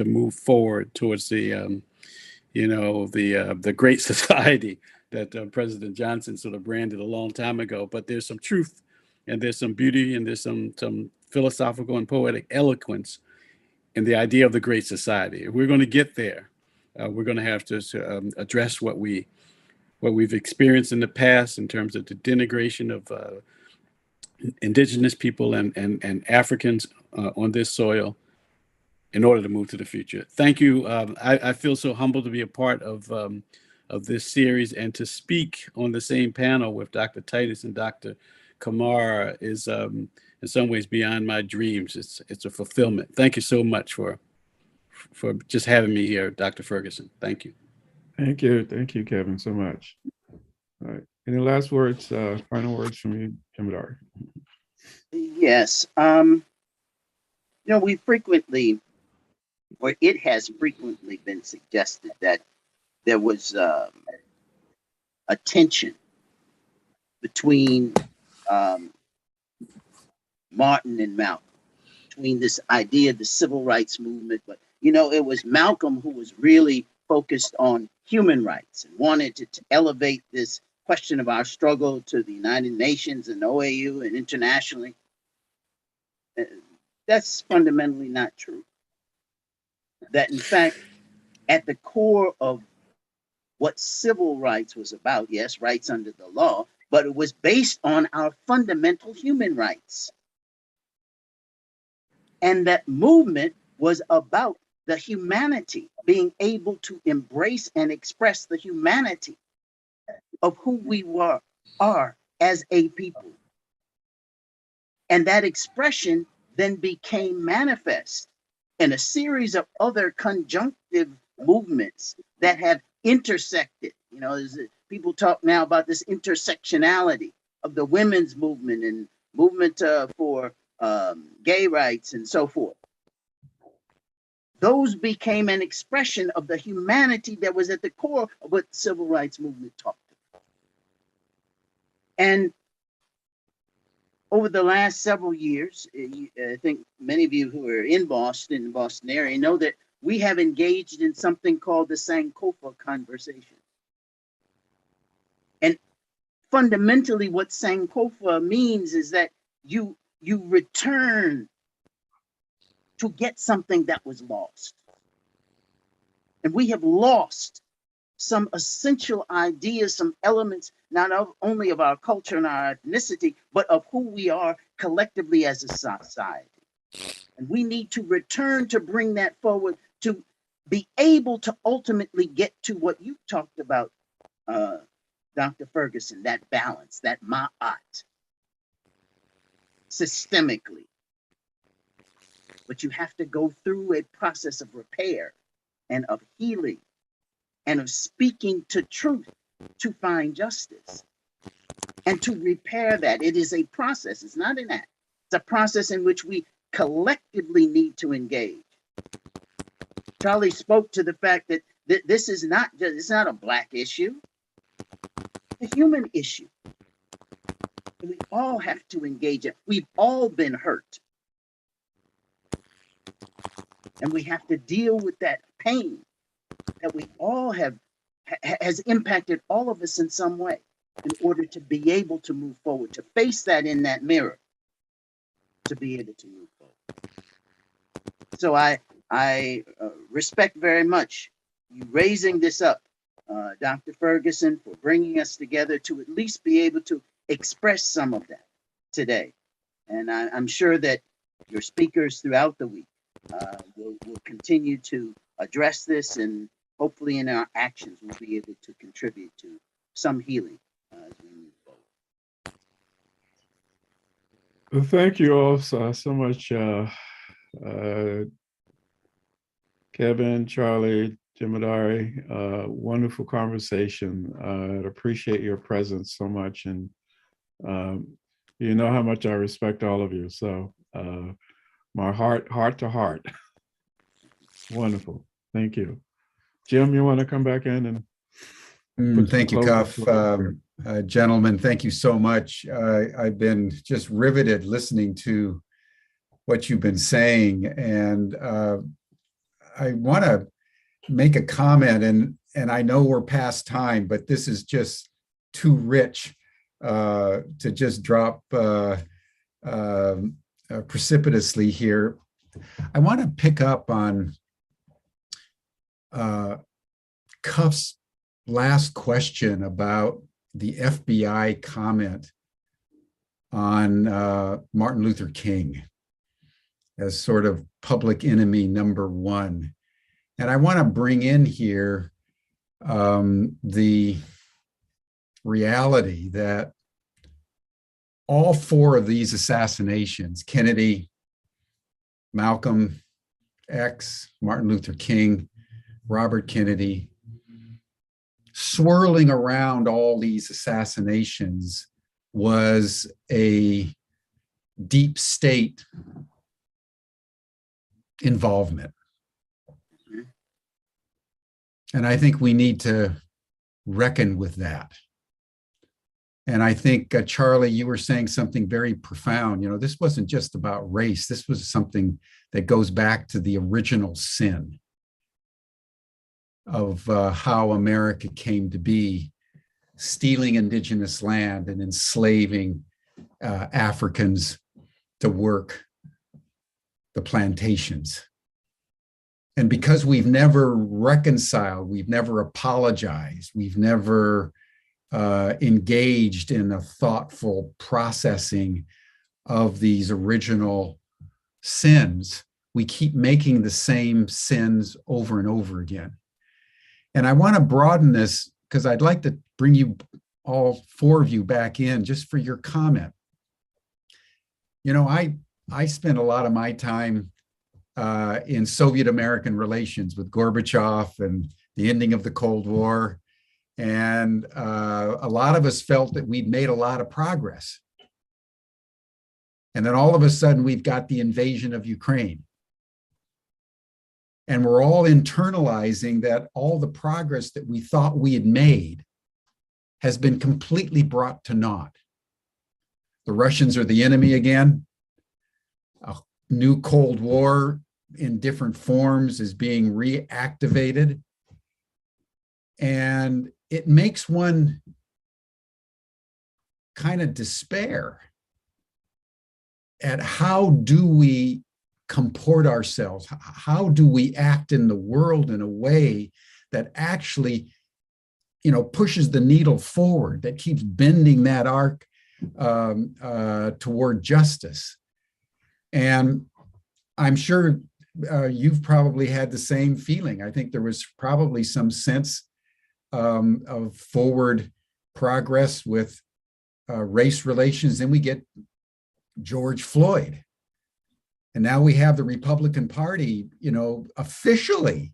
move forward towards the great society that President Johnson sort of branded a long time ago. But there's some truth, and there's some beauty, and there's some philosophical and poetic eloquence in the idea of the great society. If we're going to get there, we're going to have to address what we've experienced in the past in terms of the denigration of indigenous people and Africans on this soil, in order to move to the future. Thank you. I feel so humbled to be a part of this series, and to speak on the same panel with Dr. Titus and Dr. Kamara is in some ways beyond my dreams. It's a fulfillment. Thank you so much for just having me here, Dr. Ferguson. Thank you. Thank you. Thank you, Kevin, so much. All right. Any last words, final words from you, Demidar? Yes. We frequently, or it has frequently been suggested that there was a tension between Martin and Malcolm, between this idea of the civil rights movement. But, it was Malcolm who was really focused on human rights and wanted to elevate this question of our struggle to the United Nations and OAU and internationally. That's fundamentally not true. That, in fact, at the core of what civil rights was about, yes, rights under the law, but it was based on our fundamental human rights. And that movement was about the humanity, being able to embrace and express the humanity of who we are as a people. And that expression then became manifest and a series of other conjunctive movements that have intersected. People talk now about this intersectionality of the women's movement and movement for gay rights and so forth. Those became an expression of the humanity that was at the core of what the civil rights movement talked about. And over the last several years, I think many of you who are in the Boston area, know that we have engaged in something called the Sankofa conversation. And fundamentally, what Sankofa means is that you return to get something that was lost. And we have lost some essential ideas, some elements, not only of our culture and our ethnicity, but of who we are collectively as a society. And we need to return to bring that forward to be able to ultimately get to what you talked about, Dr. Ferguson, that balance, that ma'at, systemically. But you have to go through a process of repair and of healing and of speaking to truth to find justice and to repair that. It is a process. It's not an act. It's a process in which we collectively need to engage. Charlie spoke to the fact that this is not just, it's not a Black issue, it's a human issue. And we all have to engage it. We've all been hurt. And we have to deal with that pain that we all have, has impacted all of us in some way in order to be able to move forward, to face that in that mirror, to be able to move forward. So I respect very much you raising this up, Dr. Ferguson, for bringing us together to at least be able to express some of that today. And I'm sure that your speakers throughout the week will continue to address this, and hopefully in our actions we'll be able to contribute to some healing as we move forward. Well, thank you all so much, Kevin, Charlie, Jemadari. Wonderful conversation. I appreciate your presence so much, and you know how much I respect all of you. So my heart to heart. Wonderful. Thank you. Jim, you want to come back in and thank you, Cuff. Gentlemen, thank you so much. I've been just riveted listening to what you've been saying, and I want to make a comment, and I know we're past time, but this is just too rich to just drop precipitously here. I want to pick up on Cuff's last question about the FBI comment on Martin Luther King as sort of public enemy number one. And I want to bring in here the reality that all four of these assassinations, Kennedy, Malcolm X, Martin Luther King, Robert Kennedy, swirling around all these assassinations was a deep state involvement. And I think we need to reckon with that. And I think, Charlie, you were saying something very profound. You know, this wasn't just about race. This was something that goes back to the original sin of how America came to be, stealing indigenous land and enslaving Africans to work the plantations. And because we've never reconciled, we've never apologized, we've never engaged in a thoughtful processing of these original sins, we keep making the same sins over and over again. And I want to broaden this because I'd like to bring you all four of you back in just for your comment. You know, I spent a lot of my time in Soviet-American relations with Gorbachev and the ending of the Cold War. And a lot of us felt that we'd made a lot of progress. And then all of a sudden, we've got the invasion of Ukraine. And we're all internalizing that all the progress that we thought we had made has been completely brought to naught. The Russians are the enemy again. A new Cold War in different forms is being reactivated. And it makes one kind of despair at how do we comport ourselves? How do we act in the world in a way that actually, pushes the needle forward, that keeps bending that arc toward justice? And I'm sure you've probably had the same feeling. I think there was probably some sense of forward progress with race relations. Then we get George Floyd. And now we have the Republican Party, officially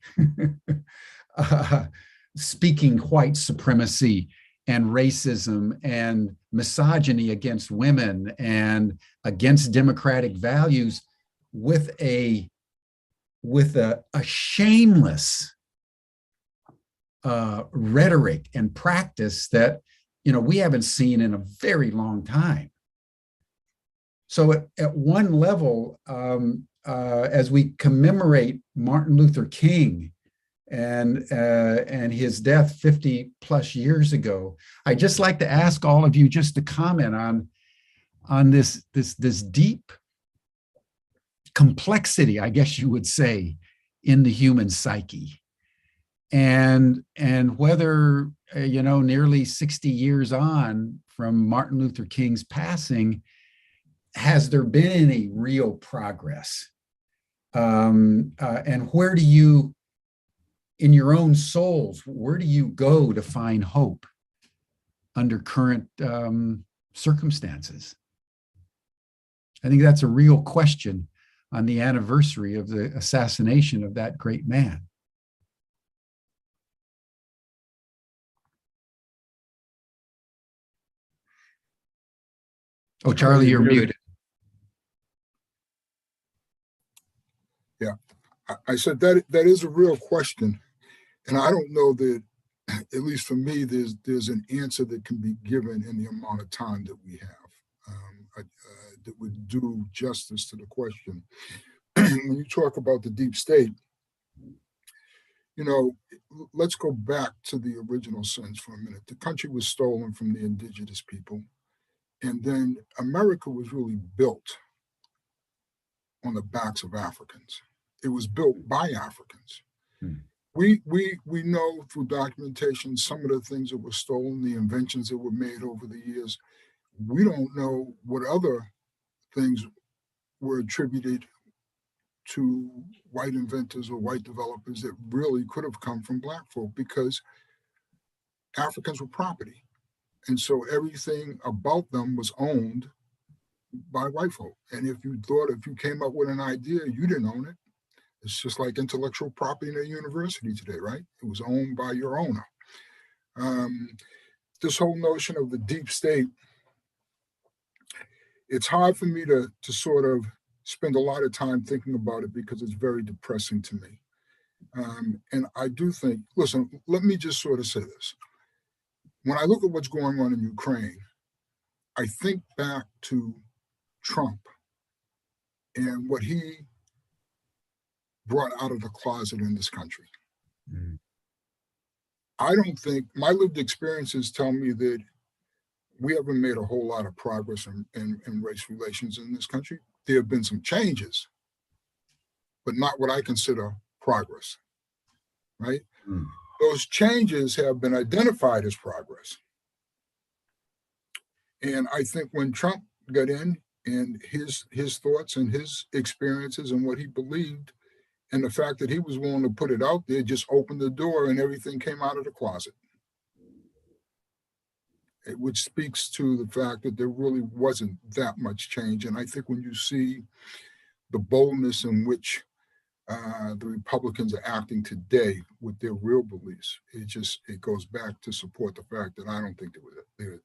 speaking white supremacy and racism and misogyny against women and against democratic values with a shameless rhetoric and practice that we haven't seen in a very long time. So at one level, as we commemorate Martin Luther King and his death 50 plus years ago, I'd just like to ask all of you just to comment on this deep complexity, I guess you would say, in the human psyche, and whether nearly 60 years on from Martin Luther King's passing, has there been any real progress? And where do you, in your own souls, where do you go to find hope under current circumstances? I think that's a real question on the anniversary of the assassination of that great man. Oh, Charlie, you're muted. Yeah, I said that is a real question, and I don't know that, at least for me, there's an answer that can be given in the amount of time that we have that would do justice to the question. When you talk about the deep state, let's go back to the original sense for a minute. The country was stolen from the indigenous people, and then America was really built on the backs of Africans. It was built by Africans. We know through documentation some of the things that were stolen, the inventions that were made over the years. We don't know what other things were attributed to white inventors or white developers that really could have come from Black folk, because Africans were property. And so everything about them was owned by white folk. And if you came up with an idea, you didn't own it. It's just like intellectual property in a university today, right? It was owned by your owner. This whole notion of the deep state, it's hard for me to sort of spend a lot of time thinking about it because it's very depressing to me. And I do think, listen, let me just sort of say this. When I look at what's going on in Ukraine, I think back to Trump and what he brought out of the closet in this country. I don't think, my lived experiences tell me that we haven't made a whole lot of progress in race relations in this country. There have been some changes, but not what I consider progress, right? Those changes have been identified as progress. And I think when Trump got in and his thoughts and his experiences and what he believed, and the fact that he was willing to put it out there, just opened the door and everything came out of the closet. Which speaks to the fact that there really wasn't that much change. And I think when you see the boldness in which the Republicans are acting today with their real beliefs. It goes back to support the fact that I don't think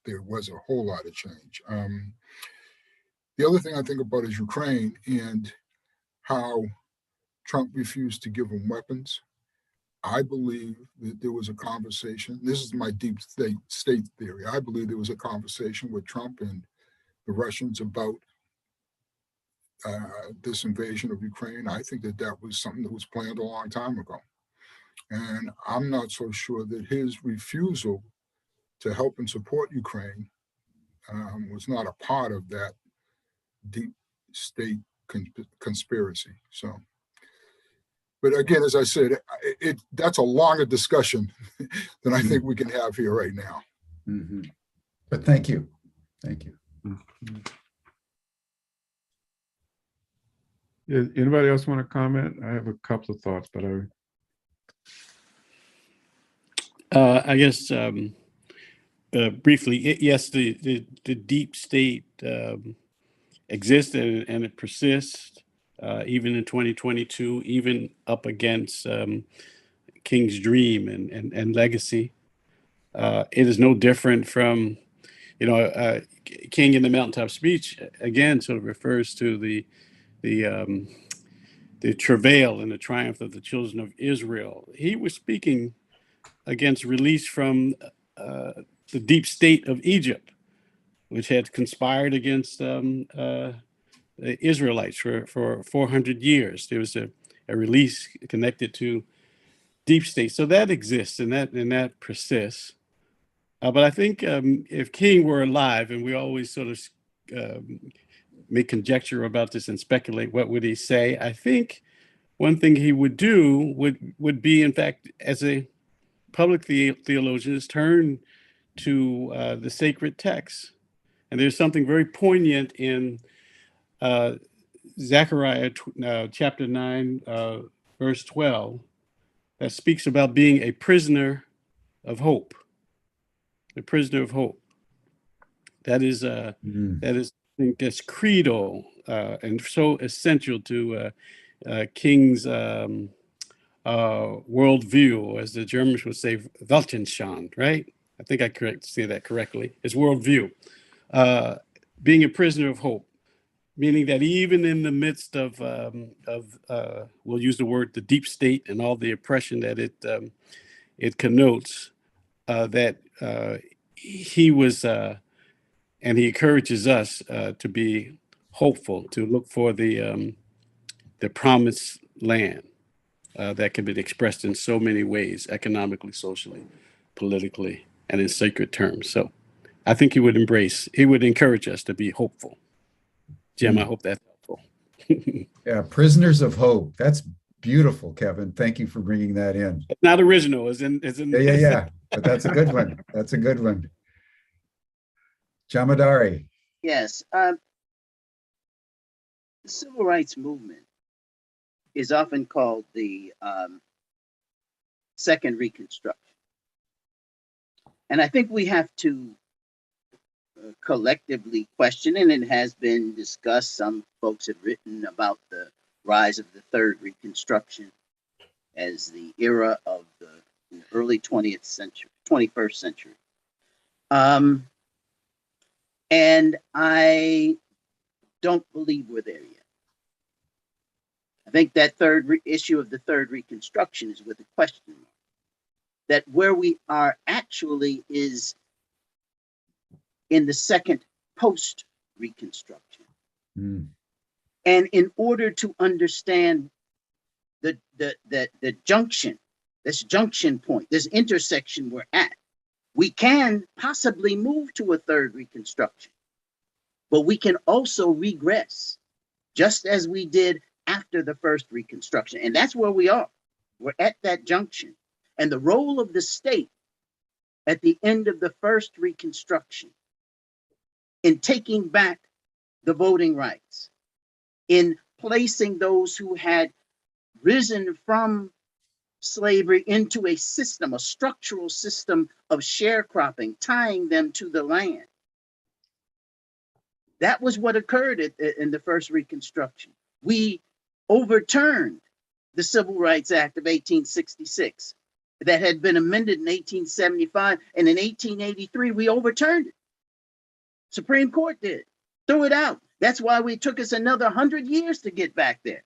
there was a whole lot of change. The other thing I think about is Ukraine and how Trump refused to give them weapons. I believe that there was a conversation. This is my deep state theory. I believe there was a conversation with Trump and the Russians about this invasion of Ukraine. I think that was something that was planned a long time ago. And I'm not so sure that his refusal to help and support Ukraine was not a part of that deep state conspiracy. So, but again, as I said, that's a longer discussion than I think we can have here right now. Mm-hmm. But thank you. Thank you. Mm-hmm. Yeah, anybody else want to comment? I have a couple of thoughts, but I guess briefly, yes, the deep state exists and it persists even in 2022, even up against King's dream and legacy. It is no different from, King in the Mountaintop speech again sort of refers to the travail and the triumph of the children of Israel. He was speaking against release from the deep state of Egypt, which had conspired against the Israelites for 400 years. There was a release connected to deep state. So that exists and that persists. But I think if King were alive, and we always sort of make conjecture about this and speculate, what would he say? I think one thing he would do would be, in fact, as a public theologian, is turn to the sacred texts. And there's something very poignant in Zechariah chapter 9, verse 12, that speaks about being a prisoner of hope. A prisoner of hope. That is I think that's credo and so essential to King's worldview, as the Germans would say, Weltanschauung, right? I think I say that correctly. It's worldview. Being a prisoner of hope, meaning that even in the midst of we'll use the word the deep state and all the oppression that it connotes, that he was, and he encourages us to be hopeful, to look for the promised land that can be expressed in so many ways, economically, socially, politically, and in sacred terms. So I think he would encourage us to be hopeful. Jim, I hope that's helpful. Yeah, prisoners of hope. That's beautiful, Kevin. Thank you for bringing that in. It's not original, as in Yeah. But that's a good one. That's a good one. Jamadari. Yes. The civil rights movement is often called the Second Reconstruction. And I think we have to collectively question, and it has been discussed. Some folks have written about the rise of the Third Reconstruction as the era of the early 21st century. And I don't believe we're there yet. I think that issue of the Third Reconstruction is with a question mark. That where we are actually is in the second post-Reconstruction. And in order to understand the junction, this junction point, this intersection we're at, we can possibly move to a third Reconstruction, but we can also regress, just as we did after the first Reconstruction. And that's where we are. We're at that junction. And the role of the state at the end of the first Reconstruction in taking back the voting rights, in placing those who had risen from slavery into a system, a structural system of sharecropping, tying them to the land. That was what occurred in the first Reconstruction. We overturned the Civil Rights Act of 1866 that had been amended in 1875, and in 1883 we overturned it. Supreme Court did, threw it out. That's why it took us another 100 years to get back there.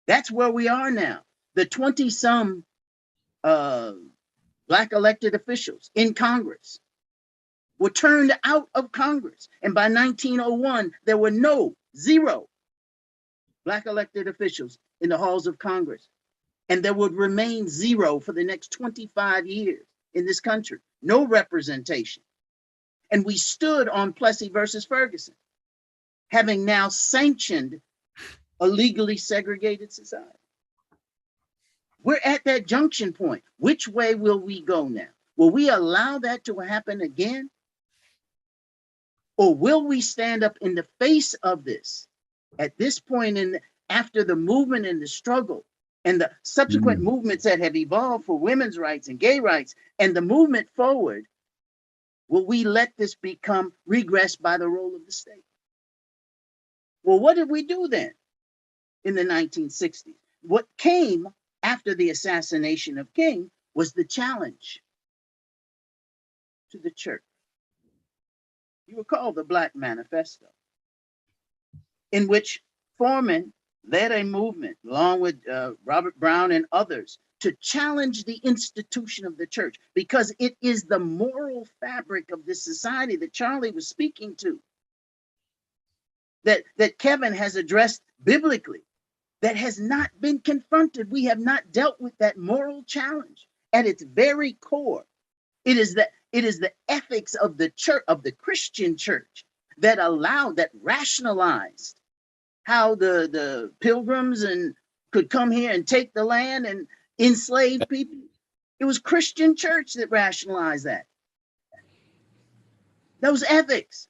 That's where we are now. The 20-some Black elected officials in Congress were turned out of Congress. And by 1901, there were zero Black elected officials in the halls of Congress. And there would remain zero for the next 25 years in this country. No representation. And we stood on Plessy versus Ferguson, having now sanctioned a legally segregated society. We're at that junction point. Which way will we go now? Will we allow that to happen again? Or will we stand up in the face of this at this point after the movement and the struggle and the subsequent movements that have evolved for women's rights and gay rights and the movement forward? Will we let this become regressed by the role of the state? Well, what did we do then in the 1960s? What came after the assassination of King was the challenge to the church. You recall the Black Manifesto, in which Foreman led a movement along with Robert Brown and others to challenge the institution of the church, because it is the moral fabric of this society that Charlie was speaking to, that Kevin has addressed biblically, that has not been confronted. We have not dealt with that moral challenge at its very core. It is the ethics of the church, of the Christian church, that rationalized how the pilgrims could come here and take the land and enslave people. It was Christian church that rationalized that. Those ethics.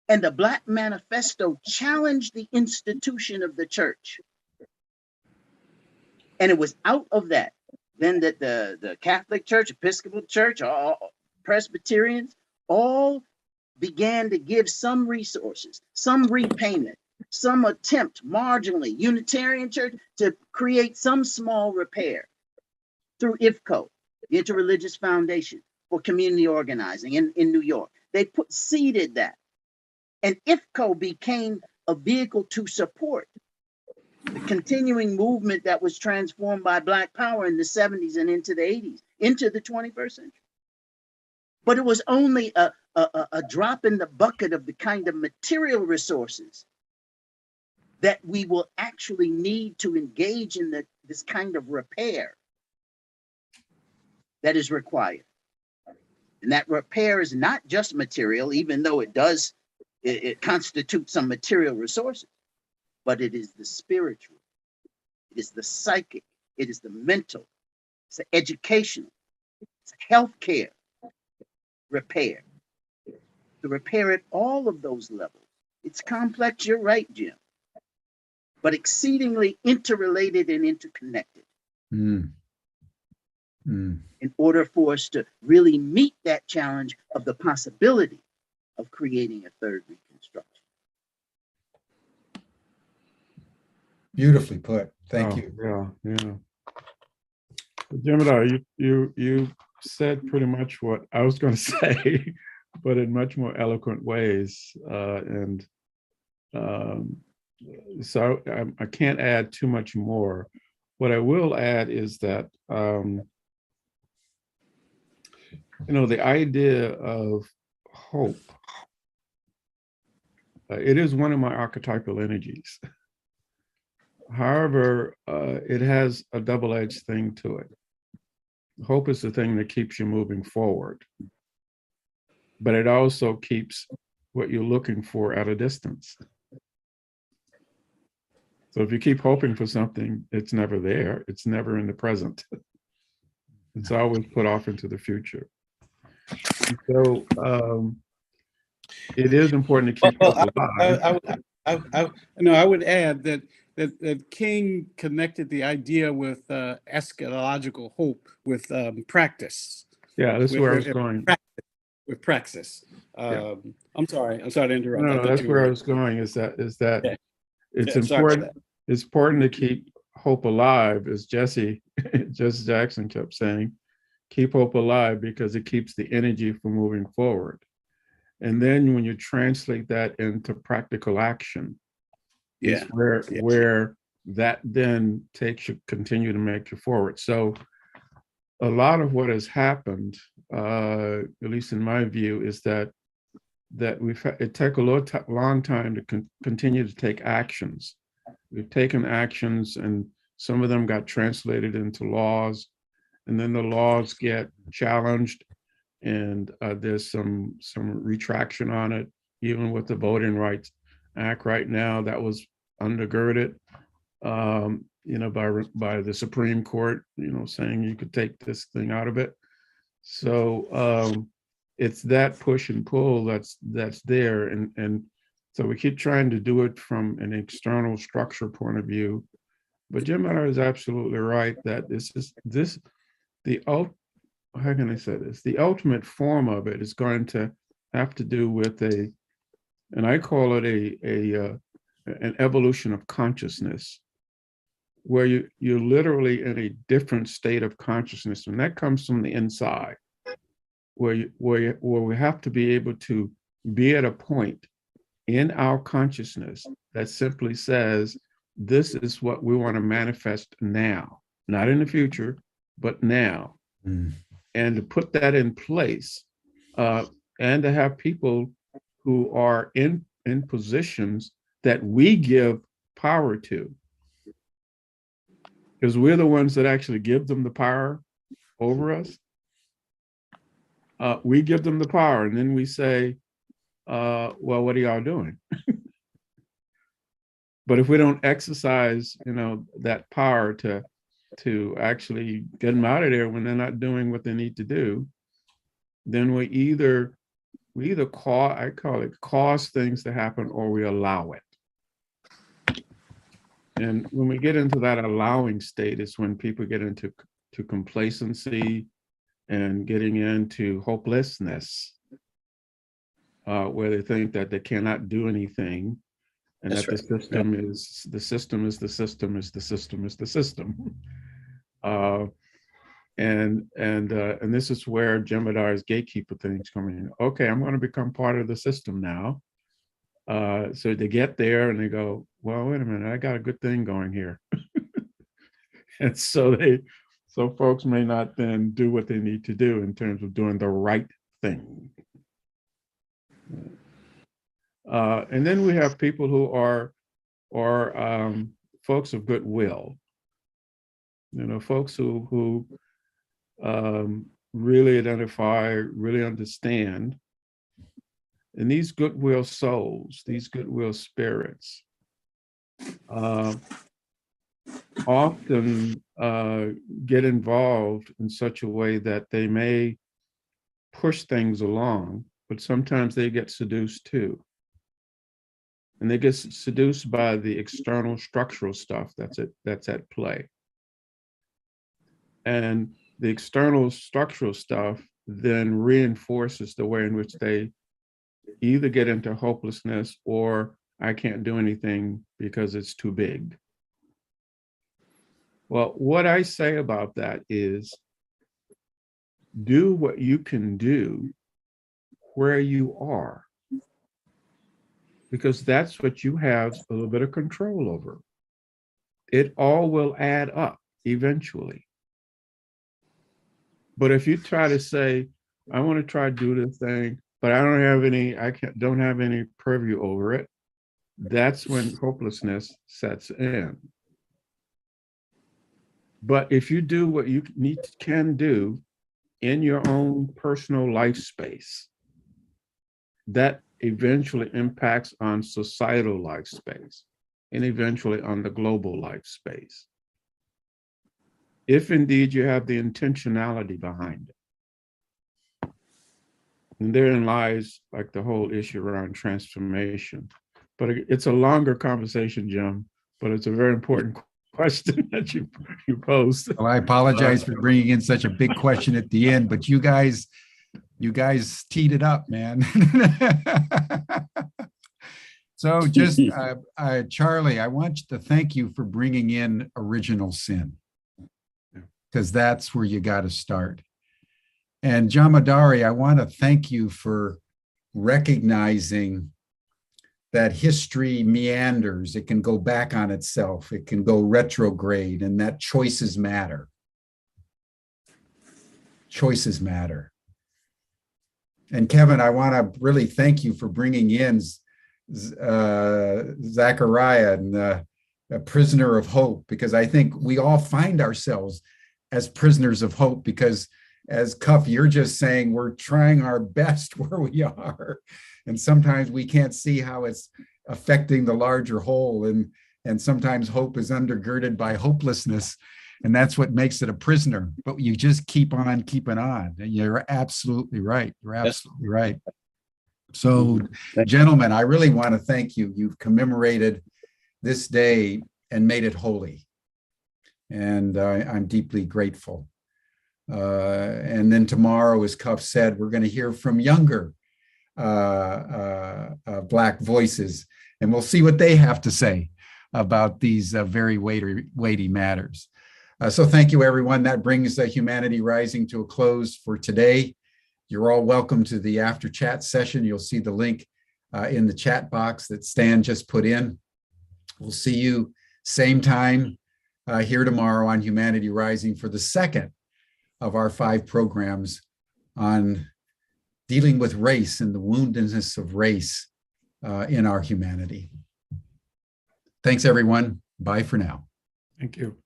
And the Black Manifesto challenged the institution of the church. And it was out of that then that the Catholic Church, Episcopal Church, all Presbyterians, all began to give some resources, some repayment, some attempt marginally, Unitarian Church, to create some small repair through IFCO, the Interreligious Foundation for Community Organizing in New York. They seeded that. And IFCO became a vehicle to support the continuing movement that was transformed by Black Power in the 70s and into the 80s, into the 21st century. But it was only a drop in the bucket of the kind of material resources that we will actually need to engage in this kind of repair that is required. And that repair is not just material, even though it constitutes some material resources, but it is the spiritual, it is the psychic, it is the mental, it's the educational, it's healthcare repair. To repair at all of those levels. It's complex, you're right, Jim, but exceedingly interrelated and interconnected. In order for us to really meet that challenge of the possibility of creating a third Reconstruction. Beautifully put. Thank you. Yeah. Jemidar, you said pretty much what I was going to say, but in much more eloquent ways. So I can't add too much more. What I will add is that, the idea of hope, it is one of my archetypal energies. However, it has a double-edged thing to it. Hope is the thing that keeps you moving forward, but it also keeps what you're looking for at a distance. So if you keep hoping for something, it's never there. It's never in the present. It's always put off into the future. And so it is important to keep hope alive. I would add that King connected the idea with eschatological hope with practice. Yeah, that's where I was going. With praxis. I'm sorry to interrupt. No, that's where I was going. Is that it's important. it's important to keep hope alive, as Jesse Jackson kept saying. Keep hope alive because it keeps the energy from moving forward. And then when you translate that into practical action, is where that then takes you, continue to make you forward. So a lot of what has happened, at least in my view, is that it took a long time to continue to take actions. We've taken actions, and some of them got translated into laws, and then the laws get challenged, and there's some retraction on it. Even with the Voting Rights Act right now, that was undergirded, by the Supreme Court, saying you could take this thing out of it. So it's that push and pull that's there, and so we keep trying to do it from an external structure point of view. But Jim Miller is absolutely right that how can I say this? The ultimate form of it is going to have to do with and I call it an evolution of consciousness, where you're literally in a different state of consciousness, and that comes from the inside, where we have to be able to be at a point in our consciousness that simply says, this is what we want to manifest now, not in the future, but now. And to put that in place, and to have people who are in positions that we give power to, because we're the ones that actually give them the power over us. We give them the power, and then we say, well, what are y'all doing? But if we don't exercise, that power to actually get them out of there when they're not doing what they need to do, then we either cause things to happen, or we allow it. And when we get into that allowing state is when people get into complacency and getting into hopelessness, where they think that they cannot do anything, and that's that right. the system is the system. And this is where Jemadai's gatekeeper things come in. Okay, I'm going to become part of the system now. So they get there and they go, well, wait a minute, I got a good thing going here. And so folks may not then do what they need to do in terms of doing the right thing. And then we have people who are folks of goodwill, folks who really identify, really understand. And these goodwill souls, these goodwill spirits, often get involved in such a way that they may push things along, but sometimes they get seduced too. And they get seduced by the external structural stuff that's at play. And the external structural stuff then reinforces the way in which they either get into hopelessness or I can't do anything because it's too big. Well, what I say about that is do what you can do where you are, because that's what you have a little bit of control over. It all will add up eventually. But if you try to say, I want to try to do this thing, but I don't have any purview over it, that's when hopelessness sets in. But if you do what you can do in your own personal life space, that eventually impacts on societal life space and eventually on the global life space. If indeed you have the intentionality behind it. And therein lies like the whole issue around transformation. But it's a longer conversation, Jim, but it's a very important question that you posed. Well, I apologize for bringing in such a big question at the end, but you guys teed it up, man. So just, Charlie, I want to thank you for bringing in original sin, because that's where you got to start. And Jamadari, I want to thank you for recognizing that history meanders. It can go back on itself. It can go retrograde, and that choices matter. Choices matter. And Kevin, I want to really thank you for bringing in Zachariah and a prisoner of hope, because I think we all find ourselves as prisoners of hope, because as Cuff, you're just saying we're trying our best where we are. And sometimes we can't see how it's affecting the larger whole. And sometimes hope is undergirded by hopelessness. And that's what makes it a prisoner. But you just keep on keeping on. And you're absolutely right. You're absolutely right. So, gentlemen, I really want to thank you. You've commemorated this day and made it holy. And I'm deeply grateful. And then tomorrow, as Cuff said, we're going to hear from younger Black voices, and we'll see what they have to say about these very weighty matters. So thank you, everyone. That brings Humanity Rising to a close for today. You're all welcome to the after chat session. You'll see the link in the chat box that Stan just put in. We'll see you same time here tomorrow on Humanity Rising for the second of our 5 programs on dealing with race and the woundedness of race in our humanity. Thanks, everyone. Bye for now. Thank you.